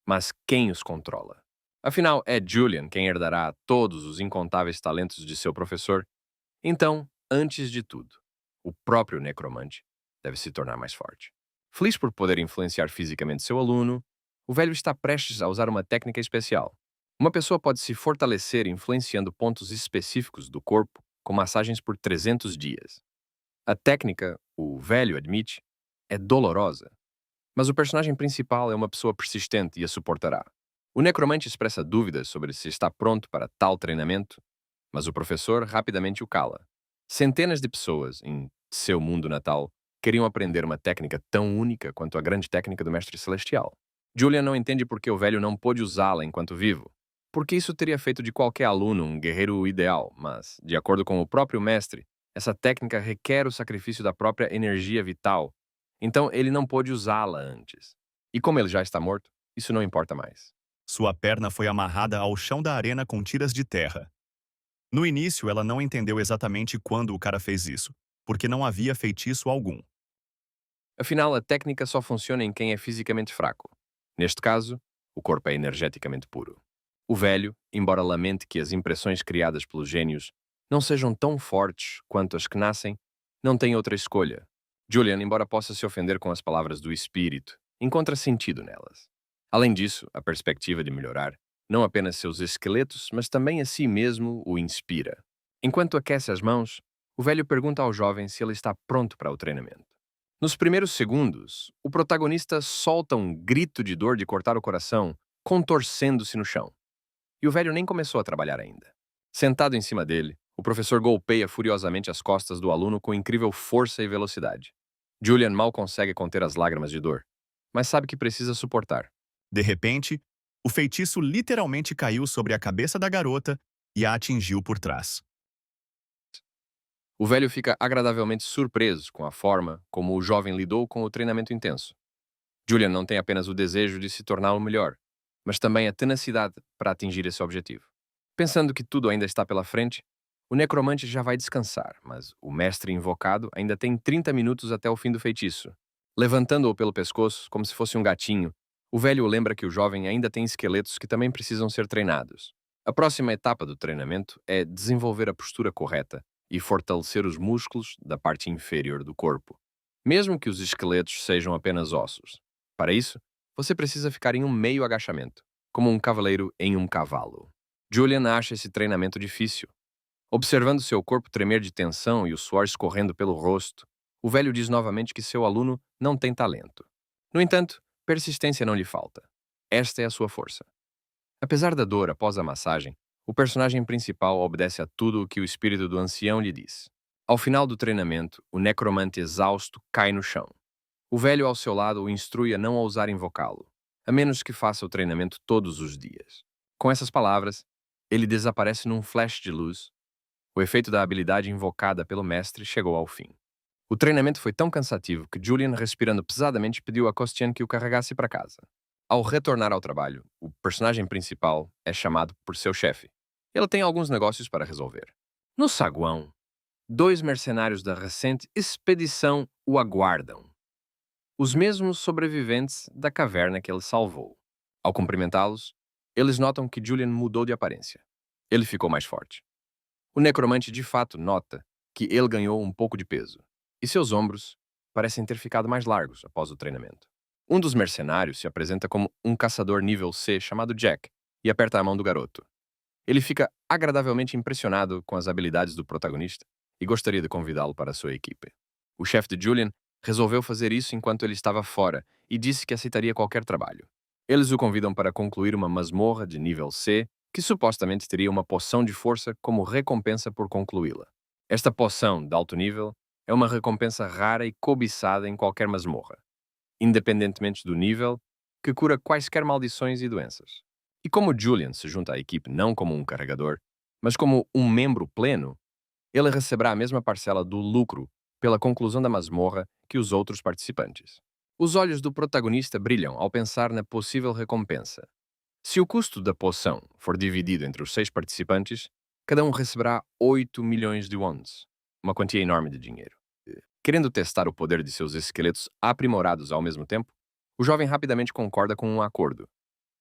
mas quem os controla. Afinal, é Julian quem herdará todos os incontáveis talentos de seu professor. Então, antes de tudo, o próprio necromante deve se tornar mais forte. Feliz por poder influenciar fisicamente seu aluno, o velho está prestes a usar uma técnica especial. Uma pessoa pode se fortalecer influenciando pontos específicos do corpo com massagens por 300 dias. A técnica, o velho admite, é dolorosa, mas o personagem principal é uma pessoa persistente e a suportará. O necromante expressa dúvidas sobre se está pronto para tal treinamento, mas o professor rapidamente o cala. Centenas de pessoas, em seu mundo natal, queriam aprender uma técnica tão única quanto a grande técnica do Mestre Celestial. Julian não entende por que o velho não pôde usá-la enquanto vivo, porque isso teria feito de qualquer aluno um guerreiro ideal, mas, de acordo com o próprio mestre, essa técnica requer o sacrifício da própria energia vital, então ele não pôde usá-la antes. E como ele já está morto, isso não importa mais.
sua perna foi amarrada ao chão da arena com tiras de terra. No início, ela não entendeu exatamente quando o cara fez isso, porque não havia feitiço algum.
Afinal, a técnica só funciona em quem é fisicamente fraco. Neste caso, o corpo é energeticamente puro. O velho, embora lamente que as impressões criadas pelos gênios não sejam tão fortes quanto as que nascem, não tem outra escolha. Julian, embora possa se ofender com as palavras do espírito, encontra sentido nelas. Além disso, a perspectiva de melhorar não apenas seus esqueletos, mas também a si mesmo o inspira. Enquanto aquece as mãos, o velho pergunta ao jovem se ele está pronto para o treinamento. Nos primeiros segundos, o protagonista solta um grito de dor de cortar o coração, contorcendo-se no chão. E o velho nem começou a trabalhar ainda. Sentado em cima dele, o professor golpeia furiosamente as costas do aluno com incrível força e velocidade. Julian mal consegue conter as lágrimas de dor, mas sabe que precisa suportar.
De repente, o feitiço literalmente caiu sobre a cabeça da garota e a atingiu por trás.
O velho fica agradavelmente surpreso com a forma como o jovem lidou com o treinamento intenso. Julian não tem apenas o desejo de se tornar o melhor, mas também a tenacidade para atingir esse objetivo. Pensando que tudo ainda está pela frente, o necromante já vai descansar, mas o mestre invocado ainda tem 30 minutos até o fim do feitiço. Levantando-o pelo pescoço, como se fosse um gatinho, o velho o lembra que o jovem ainda tem esqueletos que também precisam ser treinados. A próxima etapa do treinamento é desenvolver a postura correta e fortalecer os músculos da parte inferior do corpo, mesmo que os esqueletos sejam apenas ossos. Para isso, você precisa ficar em um meio agachamento, como um cavaleiro em um cavalo. Julian acha esse treinamento difícil. Observando seu corpo tremer de tensão e o suor escorrendo pelo rosto, o velho diz novamente que seu aluno não tem talento. No entanto, persistência não lhe falta. Esta é a sua força. Apesar da dor após a massagem, o personagem principal obedece a tudo o que o espírito do ancião lhe diz. Ao final do treinamento, o necromante exausto cai no chão. O velho ao seu lado o instrui a não ousar invocá-lo, a menos que faça o treinamento todos os dias. Com essas palavras, ele desaparece num flash de luz. O efeito da habilidade invocada pelo mestre chegou ao fim. O treinamento foi tão cansativo que Julian, respirando pesadamente, pediu a Costian que o carregasse para casa. Ao retornar ao trabalho, o personagem principal é chamado por seu chefe. Ele tem alguns negócios para resolver. No saguão, dois mercenários da recente expedição o aguardam. Os mesmos sobreviventes da caverna que ele salvou. Ao cumprimentá-los, eles notam que Julian mudou de aparência. Ele ficou mais forte. O necromante de fato nota que ele ganhou um pouco de peso, e seus ombros parecem ter ficado mais largos após o treinamento. Um dos mercenários se apresenta como um caçador nível C chamado Jack e aperta a mão do garoto. Ele fica agradavelmente impressionado com as habilidades do protagonista e gostaria de convidá-lo para a sua equipe. O chefe de Julian resolveu fazer isso enquanto ele estava fora e disse que aceitaria qualquer trabalho. Eles o convidam para concluir uma masmorra de nível C, que supostamente teria uma poção de força como recompensa por concluí-la. Esta poção de alto nível é uma recompensa rara e cobiçada em qualquer masmorra, independentemente do nível, que cura quaisquer maldições e doenças. E como Julian se junta à equipe não como um carregador, mas como um membro pleno, ele receberá a mesma parcela do lucro pela conclusão da masmorra que os outros participantes. Os olhos do protagonista brilham ao pensar na possível recompensa. Se o custo da poção for dividido entre os 6 participantes, cada um receberá 8 milhões de wons, uma quantia enorme de dinheiro. Querendo testar o poder de seus esqueletos aprimorados ao mesmo tempo, o jovem rapidamente concorda com um acordo.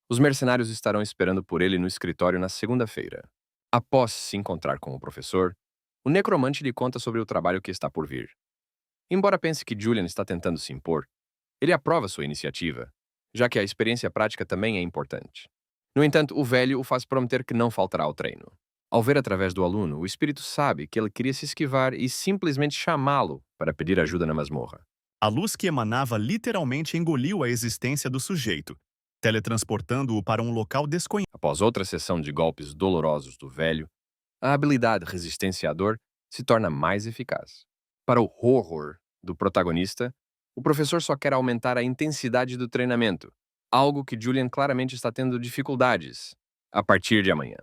Os mercenários estarão esperando por ele no escritório na segunda-feira. Após se encontrar com o professor, o necromante lhe conta sobre o trabalho que está por vir. Embora pense que Julian está tentando se impor, ele aprova sua iniciativa, já que a experiência prática também é importante. No entanto, o velho o faz prometer que não faltará ao treino. Ao ver através do aluno, o espírito sabe que ele queria se esquivar e simplesmente chamá-lo para pedir ajuda na masmorra.
A luz que emanava literalmente engoliu a existência do sujeito, teletransportando-o para um local desconhecido.
Após outra sessão de golpes dolorosos do velho, a habilidade resistência à dor se torna mais eficaz. Para o horror do protagonista, o professor só quer aumentar a intensidade do treinamento, algo que Julian claramente está tendo dificuldades a partir de amanhã.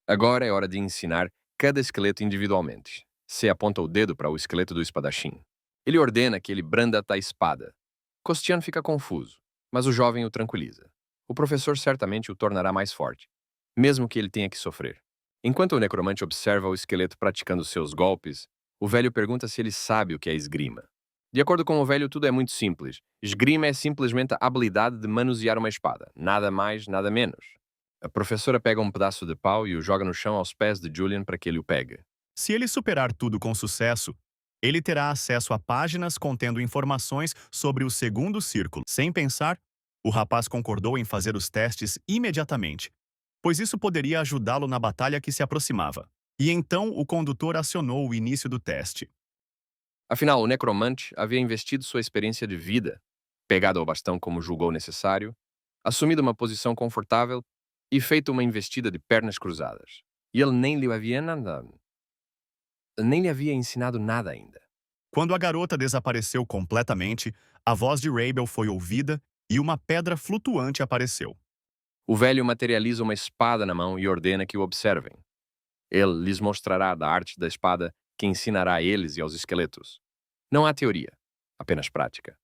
Agora é hora de ensinar cada esqueleto individualmente. Se aponta o dedo para o esqueleto do espadachim. Ele ordena que ele branda a espada. Costian fica confuso, mas o jovem o tranquiliza. O professor certamente o tornará mais forte, mesmo que ele tenha que sofrer. Enquanto o necromante observa o esqueleto praticando seus golpes, o velho pergunta se ele sabe o que é esgrima. De acordo com o velho, tudo é muito simples. Esgrima é simplesmente a habilidade de manusear uma espada. Nada mais, nada menos. A professora pega um pedaço de pau e o joga no chão aos pés de Julian para que ele o pegue.
Se ele superar tudo com sucesso, ele terá acesso a páginas contendo informações sobre o segundo círculo. Sem pensar, o rapaz concordou em fazer os testes imediatamente, pois isso poderia ajudá-lo na batalha que se aproximava. E então o condutor acionou o início do teste.
Afinal, o necromante havia investido sua experiência de vida, pegado ao bastão como julgou necessário, assumido uma posição confortável e feito uma investida de pernas cruzadas. E ele nem lhe havia ensinado nada ainda.
Quando a garota desapareceu completamente, a voz de Rabel foi ouvida e uma pedra flutuante apareceu.
O velho materializa uma espada na mão e ordena que o observem. Ele lhes mostrará da arte da espada que ensinará a eles e aos esqueletos. Não há teoria, apenas prática.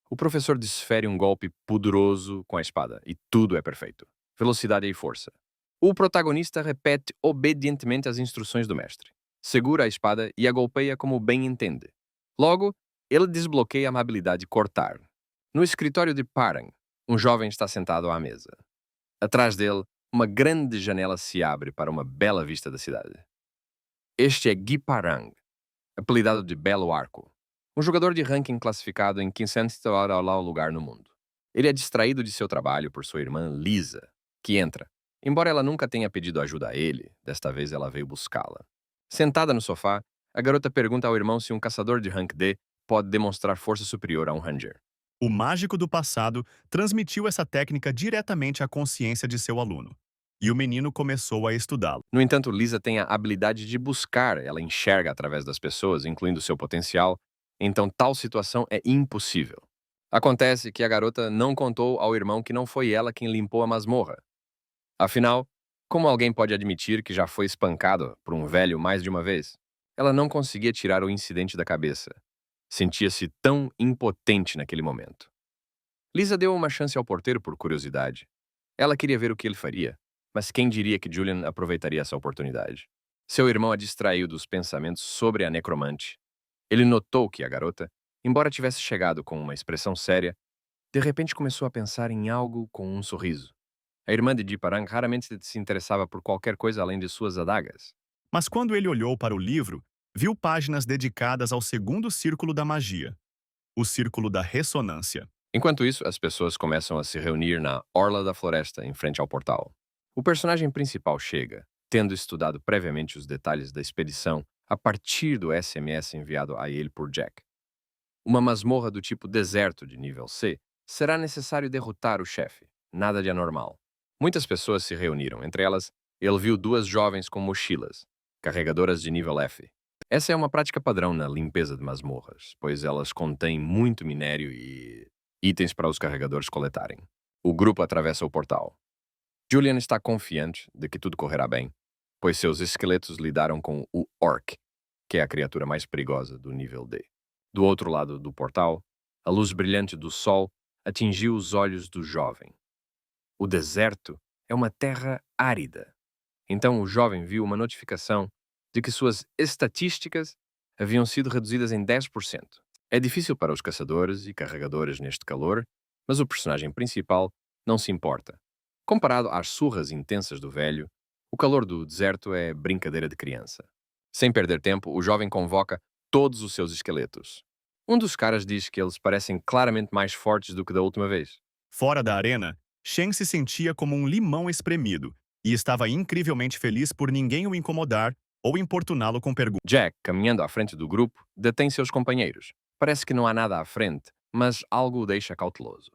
O professor desfere um golpe poderoso com a espada e tudo é perfeito. Velocidade e força. O protagonista repete obedientemente as instruções do mestre. Segura a espada e a golpeia como bem entende. Logo, ele desbloqueia a habilidade de cortar. No escritório de Parang, um jovem está sentado à mesa. Atrás dele, uma grande janela se abre para uma bela vista da cidade. Este é Guy Parang, apelidado de Belo Arco, um jogador de ranking classificado em 500º lugar no mundo. Ele é distraído de seu trabalho por sua irmã Lisa, que entra. Embora ela nunca tenha pedido ajuda a ele, desta vez ela veio buscá-la. Sentada no sofá, a garota pergunta ao irmão se um caçador de rank D pode demonstrar força superior a um Ranger.
O mágico do passado transmitiu essa técnica diretamente à consciência de seu aluno, e o menino começou a estudá-lo.
No entanto, Lisa tem a habilidade de buscar, ela enxerga através das pessoas, incluindo seu potencial, então tal situação é impossível. Acontece que a garota não contou ao irmão que não foi ela quem limpou a masmorra. Afinal, como alguém pode admitir que já foi espancado por um velho mais de uma vez? Ela não conseguia tirar o incidente da cabeça. Sentia-se tão impotente naquele momento. Lisa deu uma chance ao porteiro por curiosidade. Ela queria ver o que ele faria, mas quem diria que Julian aproveitaria essa oportunidade? Seu irmão a distraiu dos pensamentos sobre a necromante. Ele notou que a garota, embora tivesse chegado com uma expressão séria, de repente começou a pensar em algo com um sorriso. A irmã de Diparang raramente se interessava por qualquer coisa além de suas adagas.
Mas quando ele olhou para o livro, viu páginas dedicadas ao segundo círculo da magia, o círculo da ressonância.
Enquanto isso, as pessoas começam a se reunir na orla da floresta, em frente ao portal. O personagem principal chega, tendo estudado previamente os detalhes da expedição a partir do SMS enviado a ele por Jack. Uma masmorra do tipo deserto de nível C, será necessário derrotar o chefe, nada de anormal. Muitas pessoas se reuniram, entre elas, ele viu duas jovens com mochilas, carregadoras de nível F. Essa é uma prática padrão na limpeza de masmorras, pois elas contêm muito minério e itens para os carregadores coletarem. O grupo atravessa o portal. Julian está confiante de que tudo correrá bem, pois seus esqueletos lidaram com o Orc, que é a criatura mais perigosa do nível D. Do outro lado do portal, a luz brilhante do sol atingiu os olhos do jovem. O deserto é uma terra árida. Então o jovem viu uma notificação de que suas estatísticas haviam sido reduzidas em 10%. É difícil para os caçadores e carregadores neste calor, mas o personagem principal não se importa. Comparado às surras intensas do velho, o calor do deserto é brincadeira de criança. Sem perder tempo, o jovem convoca todos os seus esqueletos. Um dos caras diz que eles parecem claramente mais fortes do que da última vez.
Fora da arena, Shen se sentia como um limão espremido e estava incrivelmente feliz por ninguém o incomodar ou importuná-lo com perguntas.
Jack, caminhando à frente do grupo, detém seus companheiros. Parece que não há nada à frente, mas algo o deixa cauteloso.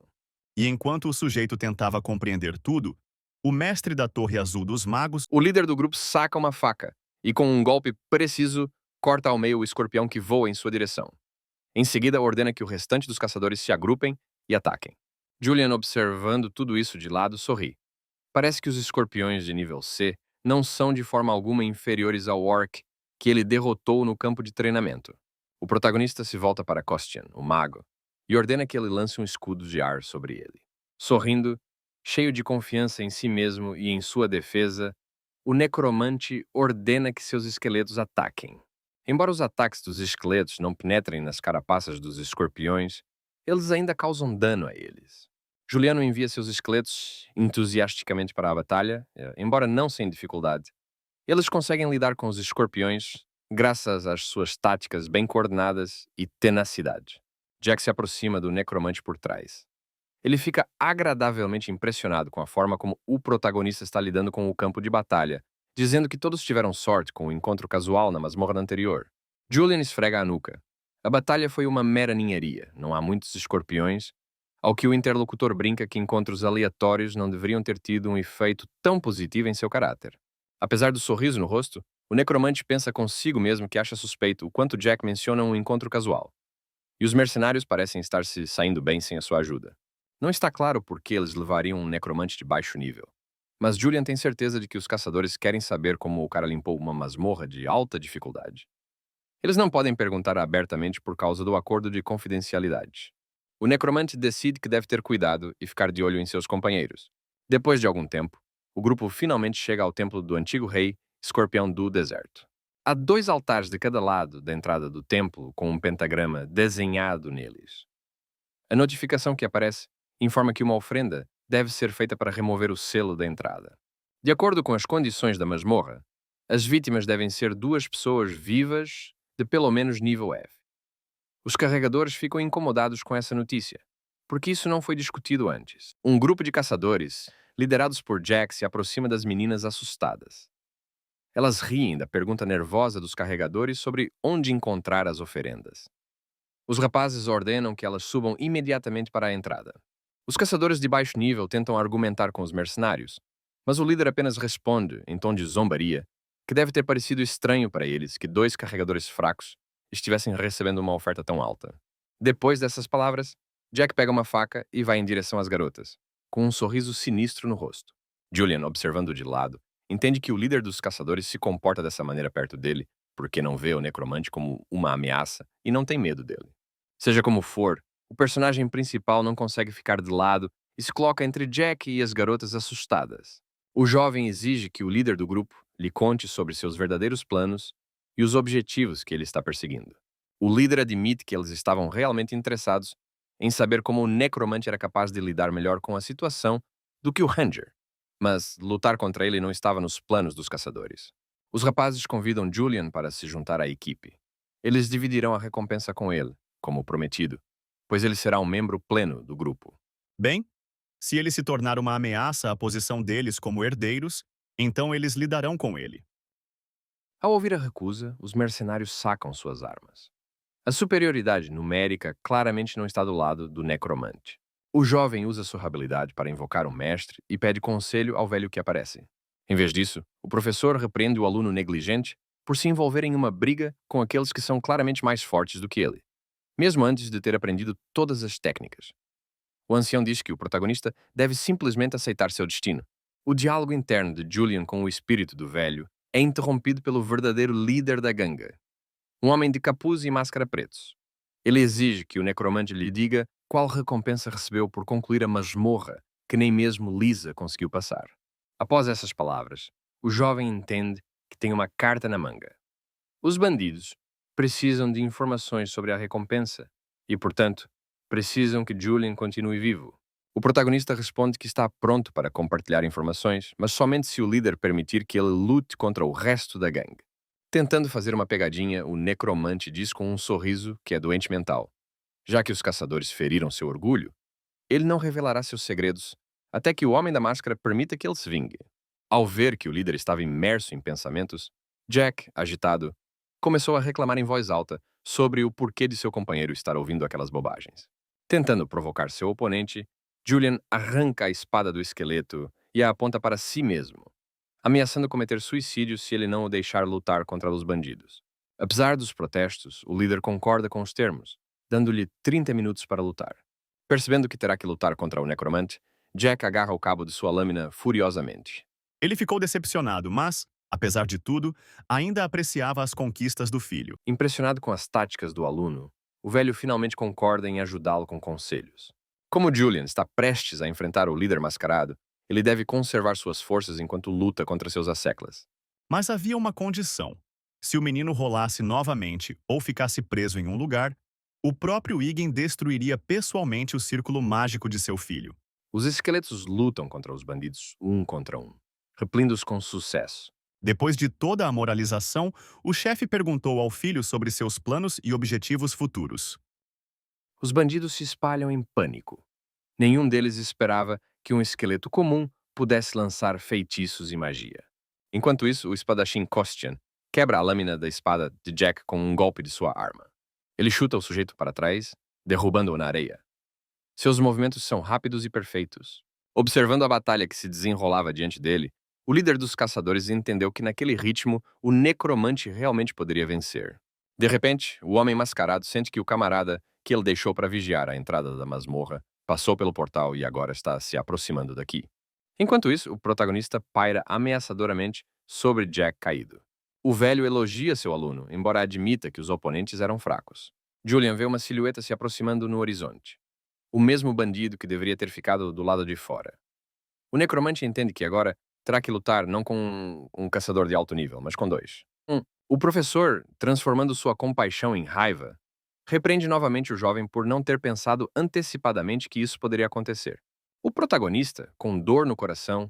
E enquanto o sujeito tentava compreender tudo, o mestre da Torre Azul dos Magos
O líder do grupo saca uma faca e, com um golpe preciso, corta ao meio o escorpião que voa em sua direção. Em seguida, ordena que o restante dos caçadores se agrupem e ataquem. Julian, observando tudo isso de lado, sorri. Parece que os escorpiões de nível C não são de forma alguma inferiores ao Orc que ele derrotou no campo de treinamento. O protagonista se volta para Kostian, o mago, e ordena que ele lance um escudo de ar sobre ele. Sorrindo, cheio de confiança em si mesmo e em sua defesa, o necromante ordena que seus esqueletos ataquem. Embora os ataques dos esqueletos não penetrem nas carapaças dos escorpiões, eles ainda causam dano a eles. Juliano envia seus esqueletos entusiasticamente para a batalha, embora não sem dificuldade. Eles conseguem lidar com os escorpiões graças às suas táticas bem coordenadas e tenacidade. Jack se aproxima do necromante por trás. Ele fica agradavelmente impressionado com a forma como o protagonista está lidando com o campo de batalha, dizendo que todos tiveram sorte com o encontro casual na masmorra anterior. Julian esfrega a nuca. A batalha foi uma mera ninharia, não há muitos escorpiões, ao que o interlocutor brinca que encontros aleatórios não deveriam ter tido um efeito tão positivo em seu caráter. Apesar do sorriso no rosto, o necromante pensa consigo mesmo que acha suspeito o quanto Jack menciona um encontro casual. E os mercenários parecem estar se saindo bem sem a sua ajuda. Não está claro por que eles levariam um necromante de baixo nível. Mas Julian tem certeza de que os caçadores querem saber como o cara limpou uma masmorra de alta dificuldade. Eles não podem perguntar abertamente por causa do acordo de confidencialidade. O necromante decide que deve ter cuidado e ficar de olho em seus companheiros. Depois de algum tempo, o grupo finalmente chega ao templo do antigo rei, Escorpião do Deserto. Há 2 altares de cada lado da entrada do templo com um pentagrama desenhado neles. A notificação que aparece informa que uma ofrenda deve ser feita para remover o selo da entrada. De acordo com as condições da masmorra, as vítimas devem ser 2 pessoas vivas de pelo menos nível F. Os carregadores ficam incomodados com essa notícia, porque isso não foi discutido antes. Um grupo de caçadores, liderados por Jack, se aproxima das meninas assustadas. Elas riem da pergunta nervosa dos carregadores sobre onde encontrar as oferendas. Os rapazes ordenam que elas subam imediatamente para a entrada. Os caçadores de baixo nível tentam argumentar com os mercenários, mas o líder apenas responde, em tom de zombaria, que deve ter parecido estranho para eles que 2 carregadores fracos estivessem recebendo uma oferta tão alta. Depois dessas palavras, Jack pega uma faca e vai em direção às garotas, com um sorriso sinistro no rosto. Julian, observando de lado, entende que o líder dos caçadores se comporta dessa maneira perto dele porque não vê o necromante como uma ameaça e não tem medo dele. Seja como for, o personagem principal não consegue ficar de lado e se coloca entre Jack e as garotas assustadas. O jovem exige que o líder do grupo lhe conte sobre seus verdadeiros planos e os objetivos que ele está perseguindo. O líder admite que eles estavam realmente interessados em saber como o necromante era capaz de lidar melhor com a situação do que o Ranger, mas lutar contra ele não estava nos planos dos caçadores. Os rapazes convidam Julian para se juntar à equipe. Eles dividirão a recompensa com ele, como prometido, pois ele será um membro pleno do grupo.
Bem, se ele se tornar uma ameaça à posição deles como herdeiros, então eles lidarão com ele.
Ao ouvir a recusa, os mercenários sacam suas armas. A superioridade numérica claramente não está do lado do necromante. O jovem usa sua habilidade para invocar um mestre e pede conselho ao velho que aparece. Em vez disso, o professor repreende o aluno negligente por se envolver em uma briga com aqueles que são claramente mais fortes do que ele, mesmo antes de ter aprendido todas as técnicas. O ancião diz que o protagonista deve simplesmente aceitar seu destino. O diálogo interno de Julian com o espírito do velho é interrompido pelo verdadeiro líder da gangue, um homem de capuz e máscara pretos. Ele exige que o necromante lhe diga qual recompensa recebeu por concluir a masmorra que nem mesmo Lisa conseguiu passar. Após essas palavras, o jovem entende que tem uma carta na manga. Os bandidos precisam de informações sobre a recompensa e, portanto, precisam que Julian continue vivo. O protagonista responde que está pronto para compartilhar informações, mas somente se o líder permitir que ele lute contra o resto da gangue. Tentando fazer uma pegadinha, o necromante diz com um sorriso que é doente mental. Já que os caçadores feriram seu orgulho, ele não revelará seus segredos até que o Homem da Máscara permita que ele se vingue. Ao ver que o líder estava imerso em pensamentos, Jack, agitado, começou a reclamar em voz alta sobre o porquê de seu companheiro estar ouvindo aquelas bobagens. Tentando provocar seu oponente, Julian arranca a espada do esqueleto e a aponta para si mesmo, ameaçando cometer suicídio se ele não o deixar lutar contra os bandidos. Apesar dos protestos, o líder concorda com os termos, dando-lhe 30 minutos para lutar. Percebendo que terá que lutar contra o necromante, Jack agarra o cabo de sua lâmina furiosamente.
Ele ficou decepcionado, mas, apesar de tudo, ainda apreciava as conquistas do filho.
Impressionado com as táticas do aluno, o velho finalmente concorda em ajudá-lo com conselhos. Como Julian está prestes a enfrentar o líder mascarado, ele deve conservar suas forças enquanto luta contra seus asseclas.
Mas havia uma condição. Se o menino rolasse novamente ou ficasse preso em um lugar, o próprio Igen destruiria pessoalmente o círculo mágico de seu filho.
Os esqueletos lutam contra os bandidos um contra um, repelindo-os com sucesso.
Depois de toda a moralização, o chefe perguntou ao filho sobre seus planos e objetivos futuros.
Os bandidos se espalham em pânico. Nenhum deles esperava que um esqueleto comum pudesse lançar feitiços e magia. Enquanto isso, o espadachim Kostian quebra a lâmina da espada de Jack com um golpe de sua arma. Ele chuta o sujeito para trás, derrubando-o na areia. Seus movimentos são rápidos e perfeitos. Observando a batalha que se desenrolava diante dele, o líder dos caçadores entendeu que naquele ritmo o necromante realmente poderia vencer. De repente, o homem mascarado sente que o camarada que ele deixou para vigiar a entrada da masmorra passou pelo portal e agora está se aproximando daqui. Enquanto isso, o protagonista paira ameaçadoramente sobre Jack caído. O velho elogia seu aluno, embora admita que os oponentes eram fracos. Julian vê uma silhueta se aproximando no horizonte. O mesmo bandido que deveria ter ficado do lado de fora. O necromante entende que agora terá que lutar não com um caçador de alto nível, mas com dois. O professor, transformando sua compaixão em raiva, repreende novamente o jovem por não ter pensado antecipadamente que isso poderia acontecer. O protagonista, com dor no coração,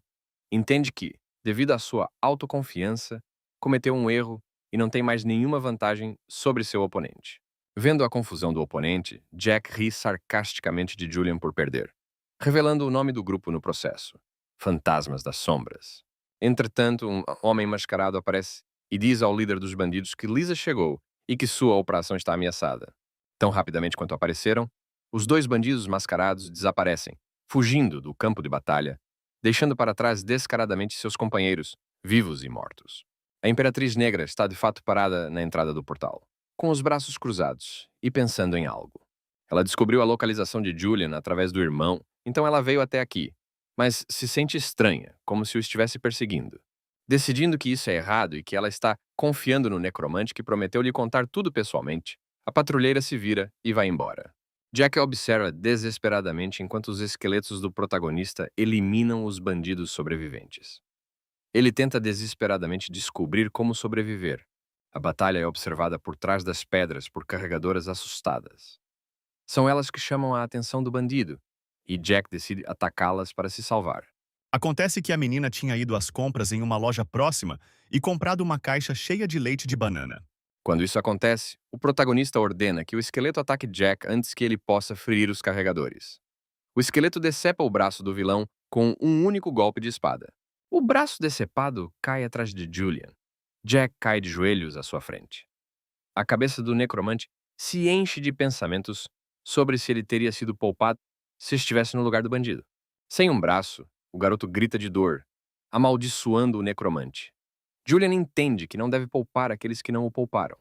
entende que, devido à sua autoconfiança, cometeu um erro e não tem mais nenhuma vantagem sobre seu oponente. Vendo a confusão do oponente, Jack ri sarcasticamente de Julian por perder, revelando o nome do grupo no processo: Fantasmas das Sombras. Entretanto, um homem mascarado aparece e diz ao líder dos bandidos que Lisa chegou e que sua operação está ameaçada. Tão rapidamente quanto apareceram, os dois bandidos mascarados desaparecem, fugindo do campo de batalha, deixando para trás descaradamente seus companheiros, vivos e mortos. A Imperatriz Negra está de fato parada na entrada do portal, com os braços cruzados e pensando em algo. Ela descobriu a localização de Julian através do irmão, então ela veio até aqui, mas se sente estranha, como se o estivesse perseguindo. Decidindo que isso é errado e que ela está confiando no necromante que prometeu lhe contar tudo pessoalmente, a patrulheira se vira e vai embora. Jack observa desesperadamente enquanto os esqueletos do protagonista eliminam os bandidos sobreviventes. Ele tenta desesperadamente descobrir como sobreviver. A batalha é observada por trás das pedras por carregadoras assustadas. São elas que chamam a atenção do bandido, e Jack decide atacá-las para se salvar.
Acontece que a menina tinha ido às compras em uma loja próxima e comprado uma caixa cheia de leite de banana.
Quando isso acontece, o protagonista ordena que o esqueleto ataque Jack antes que ele possa ferir os carregadores. O esqueleto decepa o braço do vilão com um único golpe de espada. O braço decepado cai atrás de Julian. Jack cai de joelhos à sua frente. A cabeça do necromante se enche de pensamentos sobre se ele teria sido poupado se estivesse no lugar do bandido. Sem um braço, o garoto grita de dor, amaldiçoando o necromante. Julian entende que não deve poupar aqueles que não o pouparam.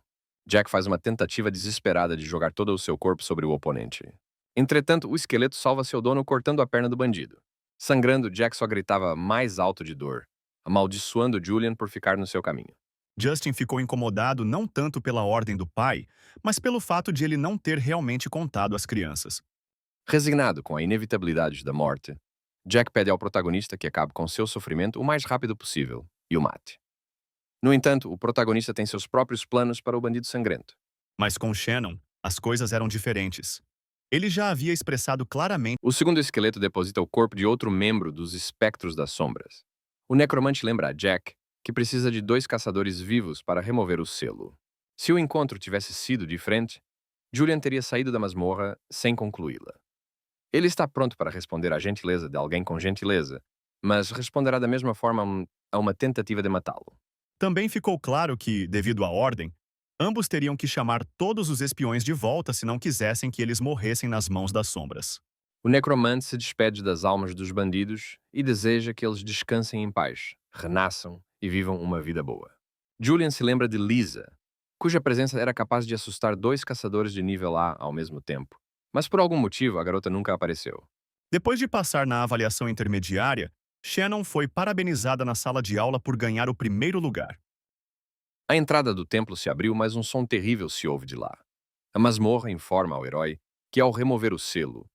Jack faz uma tentativa desesperada de jogar todo o seu corpo sobre o oponente. Entretanto, o esqueleto salva seu dono cortando a perna do bandido. Sangrando, Jack só gritava mais alto de dor, amaldiçoando Julian por ficar no seu caminho.
Justin ficou incomodado não tanto pela ordem do pai, mas pelo fato de ele não ter realmente contado às crianças.
Resignado com a inevitabilidade da morte, Jack pede ao protagonista que acabe com seu sofrimento o mais rápido possível e o mate. No entanto, o protagonista tem seus próprios planos para o bandido sangrento.
Mas com Shannon, as coisas eram diferentes. Ele já havia expressado claramente
O segundo esqueleto deposita o corpo de outro membro dos Espectros das Sombras. O necromante lembra a Jack que precisa de dois caçadores vivos para remover o selo. Se o encontro tivesse sido de frente, Julian teria saído da masmorra sem concluí-la. Ele está pronto para responder à gentileza de alguém com gentileza, mas responderá da mesma forma a uma tentativa de matá-lo.
Também ficou claro que, devido à ordem, ambos teriam que chamar todos os espiões de volta se não quisessem que eles morressem nas mãos das sombras.
O necromante se despede das almas dos bandidos e deseja que eles descansem em paz, renasçam e vivam uma vida boa. Julian se lembra de Lisa, cuja presença era capaz de assustar dois caçadores de nível A ao mesmo tempo, mas por algum motivo a garota nunca apareceu.
Depois de passar na avaliação intermediária, Shannon foi parabenizada na sala de aula por ganhar o primeiro lugar.
A entrada do templo se abriu, mas um som terrível se ouve de lá. A masmorra informa ao herói que, ao remover o selo,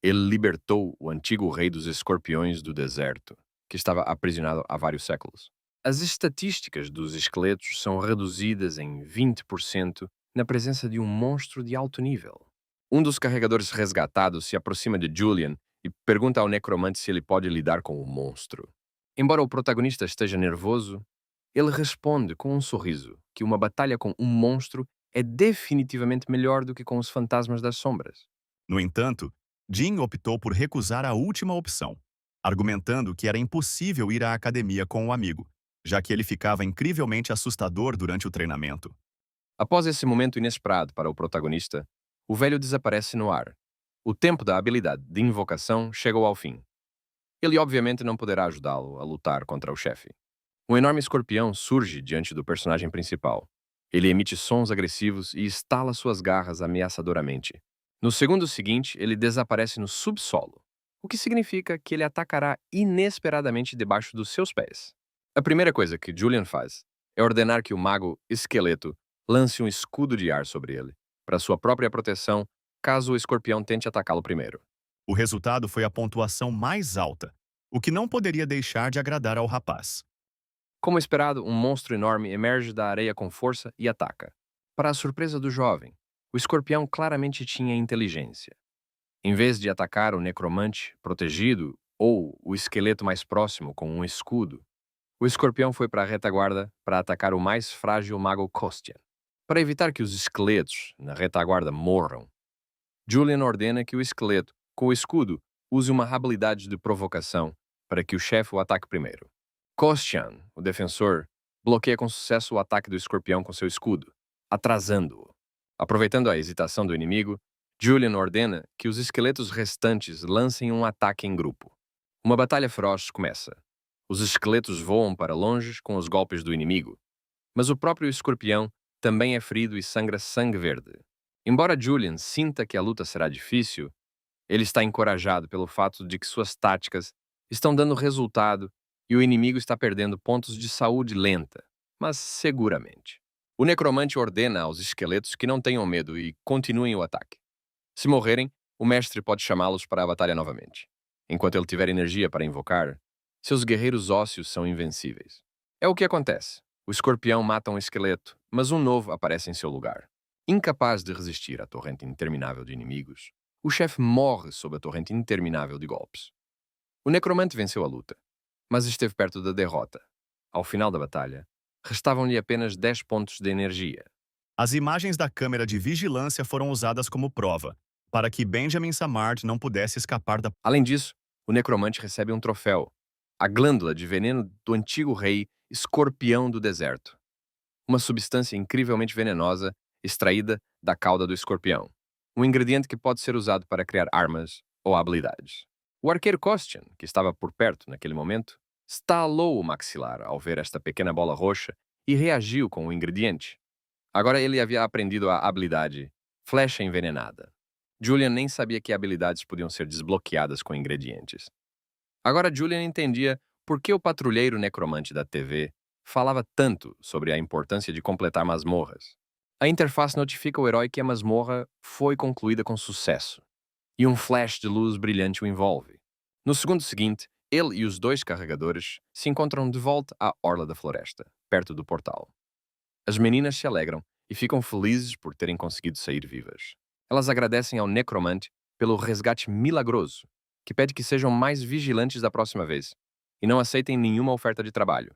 ele libertou o antigo rei dos escorpiões do deserto, que estava aprisionado há vários séculos. As estatísticas dos esqueletos são reduzidas em 20% na presença de um monstro de alto nível. Um dos carregadores resgatados se aproxima de Julian e pergunta ao necromante se ele pode lidar com o monstro. Embora o protagonista esteja nervoso, ele responde com um sorriso que uma batalha com um monstro é definitivamente melhor do que com os fantasmas das sombras.
No entanto, Jim optou por recusar a última opção, argumentando que era impossível ir à academia com o amigo, já que ele ficava incrivelmente assustador durante o treinamento.
Após esse momento inesperado para o protagonista, o velho desaparece no ar. O tempo da habilidade de invocação chegou ao fim. Ele obviamente não poderá ajudá-lo a lutar contra o chefe. Um enorme escorpião surge diante do personagem principal. Ele emite sons agressivos e estala suas garras ameaçadoramente. No segundo seguinte, ele desaparece no subsolo, o que significa que ele atacará inesperadamente debaixo dos seus pés. A primeira coisa que Julian faz é ordenar que o mago esqueleto lance um escudo de ar sobre ele, para sua própria proteção, caso o escorpião tente atacá-lo primeiro.
O resultado foi a pontuação mais alta, o que não poderia deixar de agradar ao rapaz.
Como esperado, um monstro enorme emerge da areia com força e ataca. Para a surpresa do jovem, o escorpião claramente tinha inteligência. Em vez de atacar o necromante protegido ou o esqueleto mais próximo com um escudo, o escorpião foi para a retaguarda para atacar o mais frágil mago Kostian. Para evitar que os esqueletos na retaguarda morram, Julian ordena que o esqueleto, com o escudo, use uma habilidade de provocação para que o chefe o ataque primeiro. Kostian, o defensor, bloqueia com sucesso o ataque do escorpião com seu escudo, atrasando-o. Aproveitando a hesitação do inimigo, Julian ordena que os esqueletos restantes lancem um ataque em grupo. Uma batalha feroz começa. Os esqueletos voam para longe com os golpes do inimigo, mas o próprio escorpião também é ferido e sangra sangue verde. Embora Julian sinta que a luta será difícil, ele está encorajado pelo fato de que suas táticas estão dando resultado e o inimigo está perdendo pontos de saúde lenta, mas seguramente. O necromante ordena aos esqueletos que não tenham medo e continuem o ataque. Se morrerem, o mestre pode chamá-los para a batalha novamente. Enquanto ele tiver energia para invocar, seus guerreiros ósseos são invencíveis. É o que acontece. O escorpião mata um esqueleto, mas um novo aparece em seu lugar. Incapaz de resistir à torrente interminável de inimigos, o chefe morre sob a torrente interminável de golpes. O necromante venceu a luta, mas esteve perto da derrota. Ao final da batalha, restavam-lhe apenas 10 pontos de energia.
As imagens da câmera de vigilância foram usadas como prova, para que Benjamin Samard não pudesse escapar da...
Além disso, o necromante recebe um troféu, a glândula de veneno do antigo rei escorpião do deserto, uma substância incrivelmente venenosa extraída da cauda do escorpião, um ingrediente que pode ser usado para criar armas ou habilidades. O arqueiro Kostian, que estava por perto naquele momento, estalou o maxilar ao ver esta pequena bola roxa e reagiu com o ingrediente. Agora ele havia aprendido a habilidade Flecha Envenenada. Julian nem sabia que habilidades podiam ser desbloqueadas com ingredientes. Agora Julian entendia por que o patrulheiro necromante da TV falava tanto sobre a importância de completar masmorras. A interface notifica o herói que a masmorra foi concluída com sucesso, e um flash de luz brilhante o envolve. No segundo seguinte, ele e os dois carregadores se encontram de volta à orla da floresta, perto do portal. As meninas se alegram e ficam felizes por terem conseguido sair vivas. Elas agradecem ao necromante pelo resgate milagroso, que pede que sejam mais vigilantes da próxima vez e não aceitem nenhuma oferta de trabalho.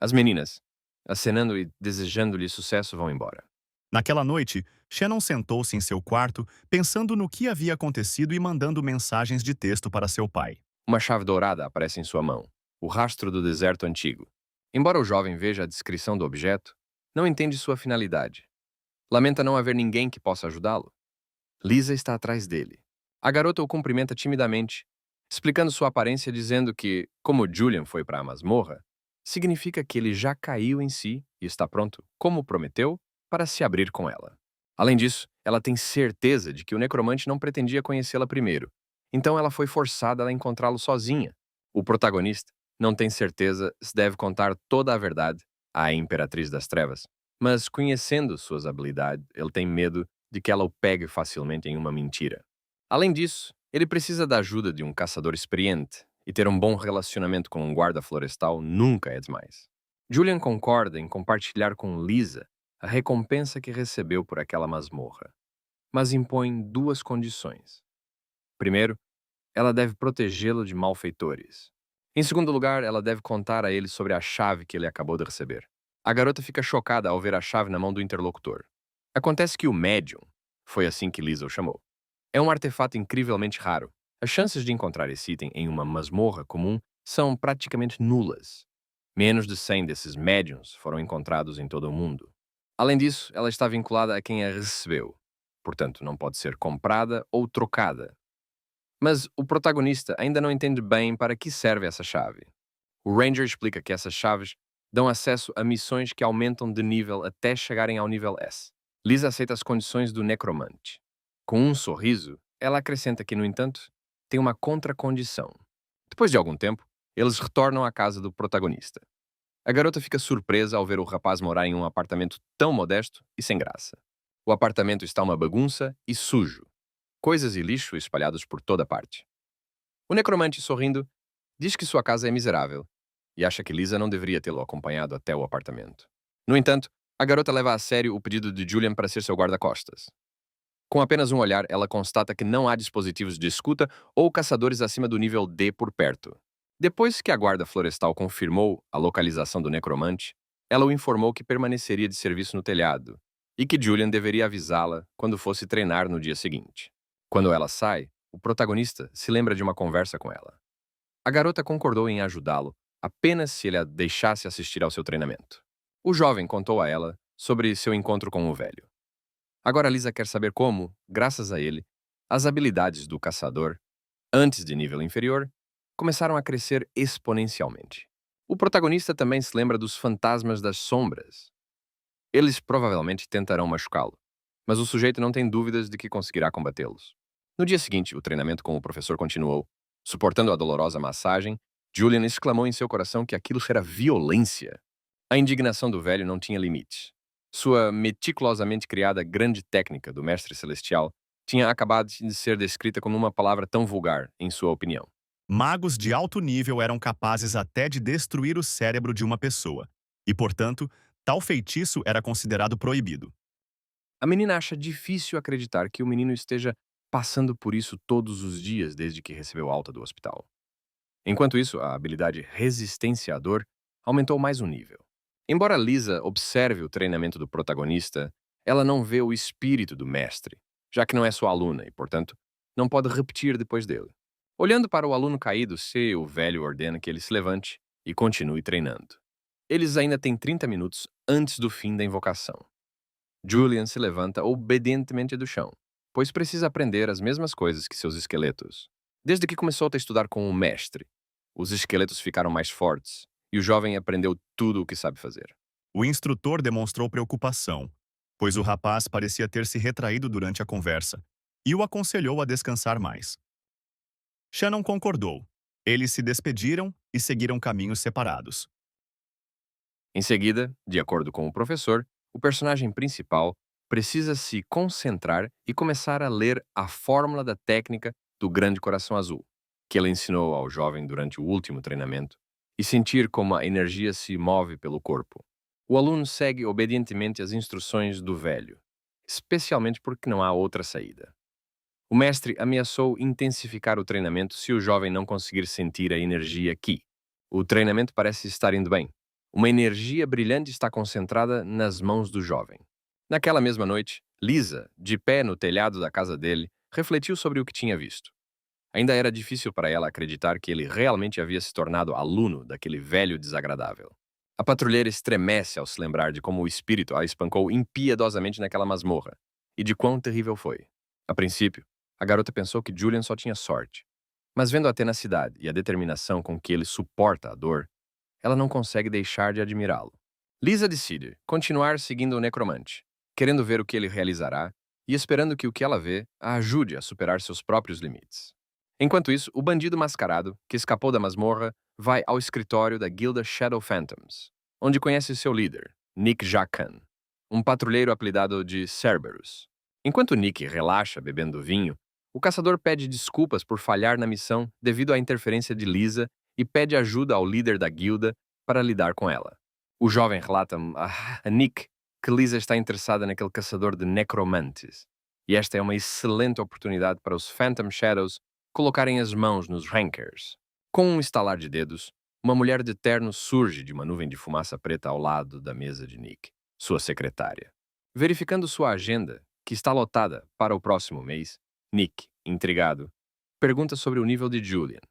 As meninas, acenando e desejando-lhe sucesso, vão embora.
Naquela noite, Shannon sentou-se em seu quarto, pensando no que havia acontecido e mandando mensagens de texto para seu pai.
Uma chave dourada aparece em sua mão, o rastro do deserto antigo. Embora o jovem veja a descrição do objeto, não entende sua finalidade. Lamenta não haver ninguém que possa ajudá-lo. Lisa está atrás dele. A garota o cumprimenta timidamente, explicando sua aparência dizendo que, como Julian foi para a masmorra, significa que ele já caiu em si e está pronto, como prometeu, para se abrir com ela. Além disso, ela tem certeza de que o necromante não pretendia conhecê-la primeiro, então ela foi forçada a encontrá-lo sozinha. O protagonista não tem certeza se deve contar toda a verdade à Imperatriz das Trevas, mas conhecendo suas habilidades, ele tem medo de que ela o pegue facilmente em uma mentira. Além disso, ele precisa da ajuda de um caçador experiente, e ter um bom relacionamento com um guarda florestal nunca é demais. Julian concorda em compartilhar com Lisa a recompensa que recebeu por aquela masmorra, mas impõe duas condições. Primeiro, ela deve protegê-lo de malfeitores. Em segundo lugar, ela deve contar a ele sobre a chave que ele acabou de receber. A garota fica chocada ao ver a chave na mão do interlocutor. Acontece que o médium, foi assim que Lisa o chamou, é um artefato incrivelmente raro. As chances de encontrar esse item em uma masmorra comum são praticamente nulas. Menos de 100 desses médiums foram encontrados em todo o mundo. Além disso, ela está vinculada a quem a recebeu, portanto, não pode ser comprada ou trocada. Mas o protagonista ainda não entende bem para que serve essa chave. O Ranger explica que essas chaves dão acesso a missões que aumentam de nível até chegarem ao nível S. Lisa aceita as condições do necromante. Com um sorriso, ela acrescenta que, no entanto, tem uma contracondição. Depois de algum tempo, eles retornam à casa do protagonista. A garota fica surpresa ao ver o rapaz morar em um apartamento tão modesto e sem graça. O apartamento está uma bagunça e sujo, coisas e lixo espalhados por toda parte. O necromante, sorrindo, diz que sua casa é miserável e acha que Lisa não deveria tê-lo acompanhado até o apartamento. No entanto, a garota leva a sério o pedido de Julian para ser seu guarda-costas. Com apenas um olhar, ela constata que não há dispositivos de escuta ou caçadores acima do nível D por perto. Depois que a guarda florestal confirmou a localização do necromante, ela o informou que permaneceria de serviço no telhado e que Julian deveria avisá-la quando fosse treinar no dia seguinte. Quando ela sai, o protagonista se lembra de uma conversa com ela. A garota concordou em ajudá-lo apenas se ele a deixasse assistir ao seu treinamento. O jovem contou a ela sobre seu encontro com o velho. Agora Lisa quer saber como, graças a ele, as habilidades do caçador, antes de nível inferior, começaram a crescer exponencialmente. O protagonista também se lembra dos fantasmas das sombras. Eles provavelmente tentarão machucá-lo, mas o sujeito não tem dúvidas de que conseguirá combatê-los. No dia seguinte, o treinamento com o professor continuou. Suportando a dolorosa massagem, Julian exclamou em seu coração que aquilo era violência. A indignação do velho não tinha limites. Sua meticulosamente criada grande técnica do mestre celestial tinha acabado de ser descrita como uma palavra tão vulgar, em sua opinião.
Magos de alto nível eram capazes até de destruir o cérebro de uma pessoa, e, portanto, tal feitiço era considerado proibido.
A menina acha difícil acreditar que o menino esteja passando por isso todos os dias desde que recebeu alta do hospital. Enquanto isso, a habilidade resistência à dor aumentou mais um nível. Embora Lisa observe o treinamento do protagonista, ela não vê o espírito do mestre, já que não é sua aluna e, portanto, não pode repetir depois dele. Olhando para o aluno caído, o velho ordena que ele se levante e continue treinando. Eles ainda têm 30 minutos antes do fim da invocação. Julian se levanta obedientemente do chão, pois precisa aprender as mesmas coisas que seus esqueletos. Desde que começou a estudar com o mestre, os esqueletos ficaram mais fortes e o jovem aprendeu tudo o que sabe fazer.
O instrutor demonstrou preocupação, pois o rapaz parecia ter se retraído durante a conversa, e o aconselhou a descansar mais. Shannon concordou. Eles se despediram e seguiram caminhos separados.
Em seguida, de acordo com o professor, o personagem principal precisa se concentrar e começar a ler a fórmula da técnica do Grande Coração Azul, que ele ensinou ao jovem durante o último treinamento, e sentir como a energia se move pelo corpo. O aluno segue obedientemente as instruções do velho, especialmente porque não há outra saída. O mestre ameaçou intensificar o treinamento se o jovem não conseguir sentir a energia aqui. O treinamento parece estar indo bem. Uma energia brilhante está concentrada nas mãos do jovem. Naquela mesma noite, Lisa, de pé no telhado da casa dele, refletiu sobre o que tinha visto. Ainda era difícil para ela acreditar que ele realmente havia se tornado aluno daquele velho desagradável. A patrulheira estremece ao se lembrar de como o espírito a espancou impiedosamente naquela masmorra e de quão terrível foi. A princípio, a garota pensou que Julian só tinha sorte. Mas vendo a tenacidade e a determinação com que ele suporta a dor, ela não consegue deixar de admirá-lo. Lisa decide continuar seguindo o necromante, querendo ver o que ele realizará e esperando que o que ela vê a ajude a superar seus próprios limites. Enquanto isso, o bandido mascarado, que escapou da masmorra, vai ao escritório da guilda Shadow Phantoms, onde conhece seu líder, Nick Jacan, um patrulheiro apelidado de Cerberus. Enquanto Nick relaxa bebendo vinho, o caçador pede desculpas por falhar na missão devido à interferência de Lisa e pede ajuda ao líder da guilda para lidar com ela. O jovem relata a Nick que Lisa está interessada naquele caçador de necromantes, e esta é uma excelente oportunidade para os Phantom Shadows colocarem as mãos nos Rankers. Com um estalar de dedos, uma mulher de terno surge de uma nuvem de fumaça preta ao lado da mesa de Nick, sua secretária. Verificando sua agenda, que está lotada para o próximo mês, Nick, intrigado, pergunta sobre o nível de Julian.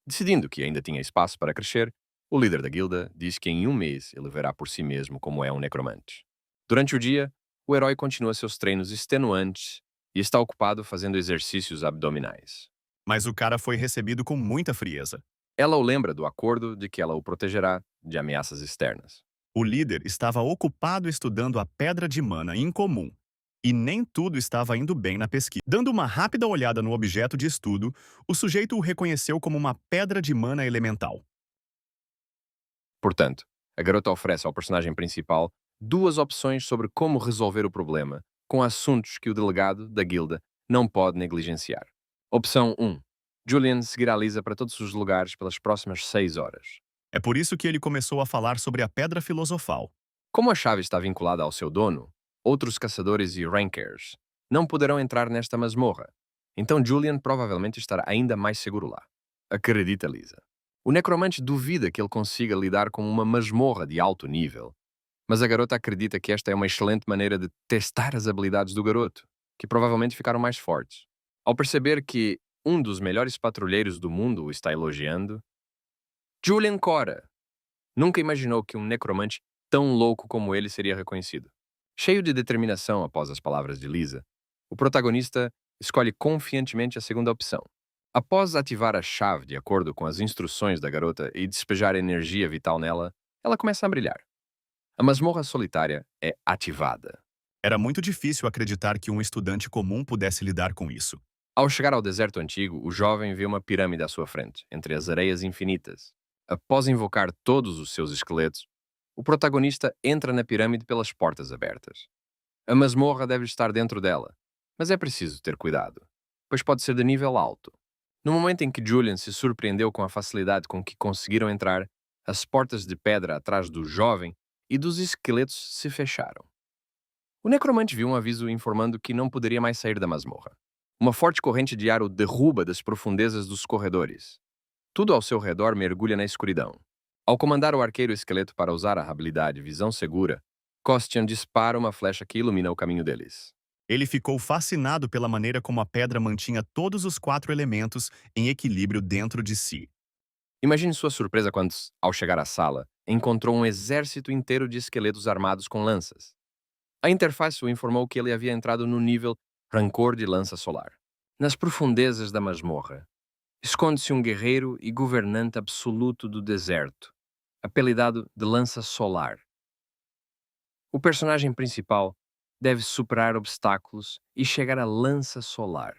Decidindo que ainda tinha espaço para crescer, o líder da guilda diz que em um mês ele verá por si mesmo como é um necromante. Durante o dia, o herói continua seus treinos extenuantes e está ocupado fazendo exercícios abdominais.
Mas o cara foi recebido com muita frieza.
Ela o lembra do acordo de que ela o protegerá de ameaças externas.
O líder estava ocupado estudando a pedra de mana incomum, e nem tudo estava indo bem na pesquisa. Dando uma rápida olhada no objeto de estudo, o sujeito o reconheceu como uma pedra de mana elemental.
Portanto, a garota oferece ao personagem principal duas opções sobre como resolver o problema com assuntos que o delegado da guilda não pode negligenciar. Opção 1. Julian seguirá Lisa para todos os lugares pelas próximas 6 horas.
É por isso que ele começou a falar sobre a pedra filosofal.
Como a chave está vinculada ao seu dono, outros caçadores e rankers não poderão entrar nesta masmorra. Então Julian provavelmente estará ainda mais seguro lá. Acredita, Lisa. O necromante duvida que ele consiga lidar com uma masmorra de alto nível, mas a garota acredita que esta é uma excelente maneira de testar as habilidades do garoto, que provavelmente ficaram mais fortes. Ao perceber que um dos melhores patrulheiros do mundo o está elogiando, Julian cora. Nunca imaginou que um necromante tão louco como ele seria reconhecido. Cheio de determinação após as palavras de Lisa, o protagonista escolhe confiantemente a segunda opção. Após ativar a chave de acordo com as instruções da garota e despejar energia vital nela, ela começa a brilhar. A masmorra solitária é ativada.
Era muito difícil acreditar que um estudante comum pudesse lidar com isso.
Ao chegar ao deserto antigo, o jovem vê uma pirâmide à sua frente, entre as areias infinitas. Após invocar todos os seus esqueletos, o protagonista entra na pirâmide pelas portas abertas. A masmorra deve estar dentro dela, mas é preciso ter cuidado, pois pode ser de nível alto. No momento em que Julian se surpreendeu com a facilidade com que conseguiram entrar, as portas de pedra atrás do jovem e dos esqueletos se fecharam. O necromante viu um aviso informando que não poderia mais sair da masmorra. Uma forte corrente de ar o derruba das profundezas dos corredores. Tudo ao seu redor mergulha na escuridão. Ao comandar o arqueiro esqueleto para usar a habilidade Visão Segura, Kostian dispara uma flecha que ilumina o caminho deles.
Ele ficou fascinado pela maneira como a pedra mantinha todos os 4 elementos em equilíbrio dentro de si.
Imagine sua surpresa quando, ao chegar à sala, encontrou um exército inteiro de esqueletos armados com lanças. A interface o informou que ele havia entrado no nível Rancor de Lança Solar. Nas profundezas da masmorra, esconde-se um guerreiro e governante absoluto do deserto, apelidado de Lança Solar. O personagem principal deve superar obstáculos e chegar à Lança Solar.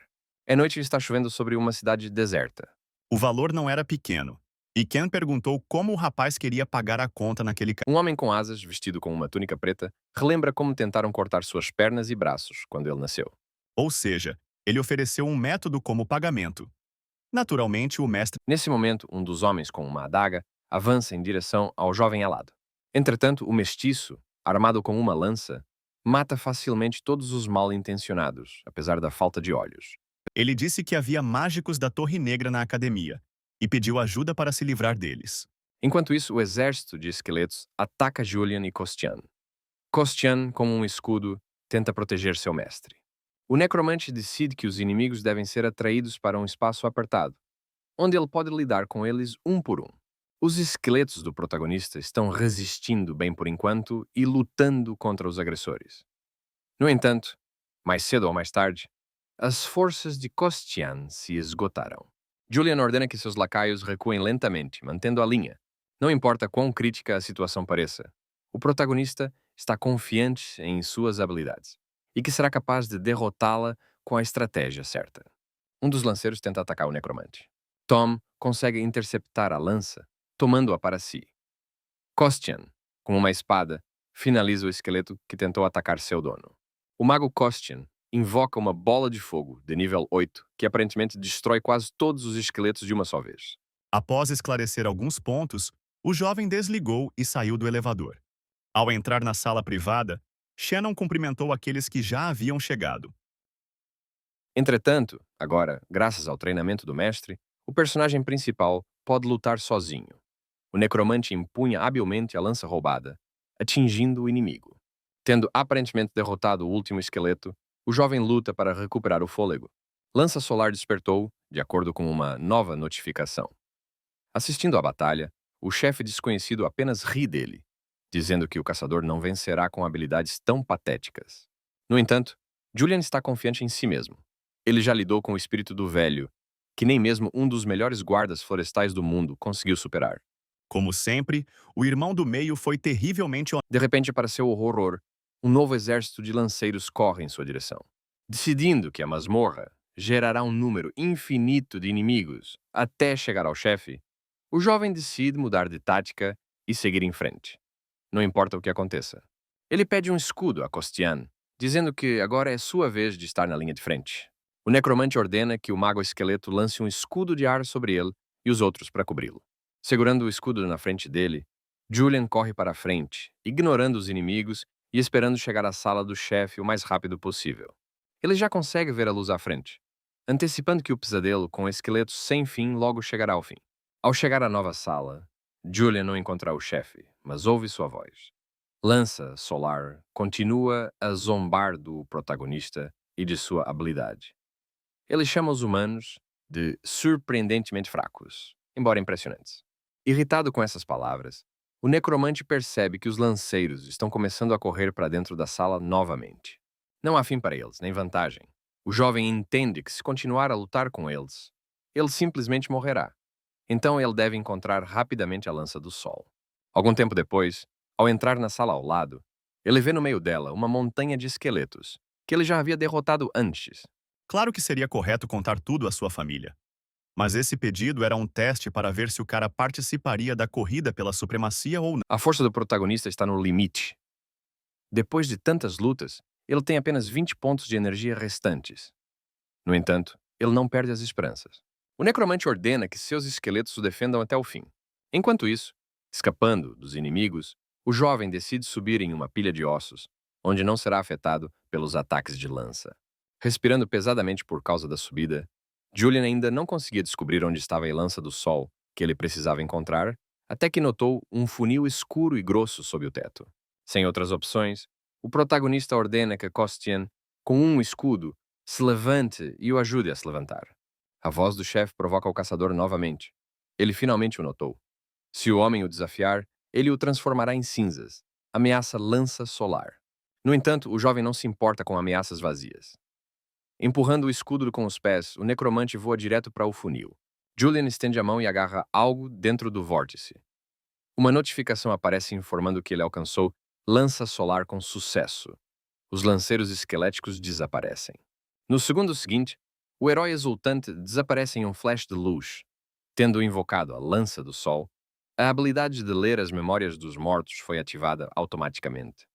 É noite e está chovendo sobre uma cidade deserta.
O valor não era pequeno, e Ken perguntou como o rapaz queria pagar a conta naquele
Um homem com asas, vestido com uma túnica preta, relembra como tentaram cortar suas pernas e braços quando ele nasceu.
Ou seja, ele ofereceu um método como pagamento. Naturalmente, o mestre
Nesse momento, um dos homens com uma adaga avança em direção ao jovem alado. Entretanto, o mestiço, armado com uma lança, mata facilmente todos os mal-intencionados, apesar da falta de olhos.
ele disse que havia mágicos da Torre Negra na academia e pediu ajuda para se livrar deles.
Enquanto isso, o exército de esqueletos ataca Julian e Kostian. Kostian, como um escudo, tenta proteger seu mestre. O necromante decide que os inimigos devem ser atraídos para um espaço apertado, onde ele pode lidar com eles um por um. Os esqueletos do protagonista estão resistindo bem por enquanto e lutando contra os agressores. No entanto, mais cedo ou mais tarde, as forças de Kostian se esgotaram. Julian ordena que seus lacaios recuem lentamente, mantendo a linha. Não importa quão crítica a situação pareça, o protagonista está confiante em suas habilidades e que será capaz de derrotá-la com a estratégia certa. Um dos lanceiros tenta atacar o necromante. Tom consegue interceptar a lança, tomando-a para si. Kostian, com uma espada, finaliza o esqueleto que tentou atacar seu dono. O mago Kostian invoca uma bola de fogo de nível 8 que aparentemente destrói quase todos os esqueletos de uma só vez.
Após esclarecer alguns pontos, o jovem desligou e saiu do elevador. Ao entrar na sala privada, Shannon cumprimentou aqueles que já haviam chegado.
Entretanto, agora, graças ao treinamento do mestre, o personagem principal pode lutar sozinho. O necromante empunha habilmente a lança roubada, atingindo o inimigo. Tendo aparentemente derrotado o último esqueleto, o jovem luta para recuperar o fôlego. Lança Solar despertou, de acordo com uma nova notificação. Assistindo à batalha, o chefe desconhecido apenas ri dele. dizendo que o caçador não vencerá com habilidades tão patéticas. No entanto, Julian está confiante em si mesmo. Ele já lidou com o espírito do velho, que nem mesmo um dos melhores guardas florestais do mundo conseguiu superar.
Como sempre, o irmão do meio foi terrivelmente
De repente, para seu horror, um novo exército de lanceiros corre em sua direção. Decidindo que a masmorra gerará um número infinito de inimigos até chegar ao chefe, o jovem decide mudar de tática e seguir em frente. Não importa o que aconteça. Ele pede um escudo a Costian, dizendo que agora é sua vez de estar na linha de frente. O necromante ordena que o mago esqueleto lance um escudo de ar sobre ele e os outros para cobri-lo. Segurando o escudo na frente dele, Julian corre para a frente, ignorando os inimigos e esperando chegar à sala do chefe o mais rápido possível. Ele já consegue ver a luz à frente, antecipando que o pesadelo com esqueletos sem fim logo chegará ao fim. Ao chegar à nova sala, Julian não encontra o chefe, mas ouve sua voz. Lança Solar continua a zombar do protagonista e de sua habilidade. Ele chama os humanos de surpreendentemente fracos, embora impressionantes. Irritado com essas palavras, o necromante percebe que os lanceiros estão começando a correr para dentro da sala novamente. Não há fim para eles, nem vantagem. O jovem entende que se continuar a lutar com eles, ele simplesmente morrerá. Então ele deve encontrar rapidamente a lança do sol. Algum tempo depois, ao entrar na sala ao lado, ele vê no meio dela uma montanha de esqueletos, que ele já havia derrotado antes.
Claro que seria correto contar tudo à sua família. Mas esse pedido era um teste para ver se o cara participaria da corrida pela supremacia ou não.
A força do protagonista está no limite. Depois de tantas lutas, ele tem apenas 20 pontos de energia restantes. No entanto, ele não perde as esperanças. O necromante ordena que seus esqueletos o defendam até o fim. Enquanto isso, escapando dos inimigos, o jovem decide subir em uma pilha de ossos, onde não será afetado pelos ataques de lança. Respirando pesadamente por causa da subida, Julian ainda não conseguia descobrir onde estava a lança do sol que ele precisava encontrar, até que notou um funil escuro e grosso sob o teto. Sem outras opções, o protagonista ordena que Costian, com um escudo, se levante e o ajude a se levantar. A voz do chefe provoca o caçador novamente. Ele finalmente o notou. Se o homem o desafiar, ele o transformará em cinzas. Ameaça lança solar. No entanto, o jovem não se importa com ameaças vazias. Empurrando o escudo com os pés, o necromante voa direto para o funil. Julian estende a mão e agarra algo dentro do vórtice. Uma notificação aparece informando que ele alcançou lança solar com sucesso. Os lanceiros esqueléticos desaparecem. No segundo seguinte, o herói exultante desaparece em um flash de luz. Tendo invocado a lança do sol, a habilidade de ler as memórias dos mortos foi ativada automaticamente.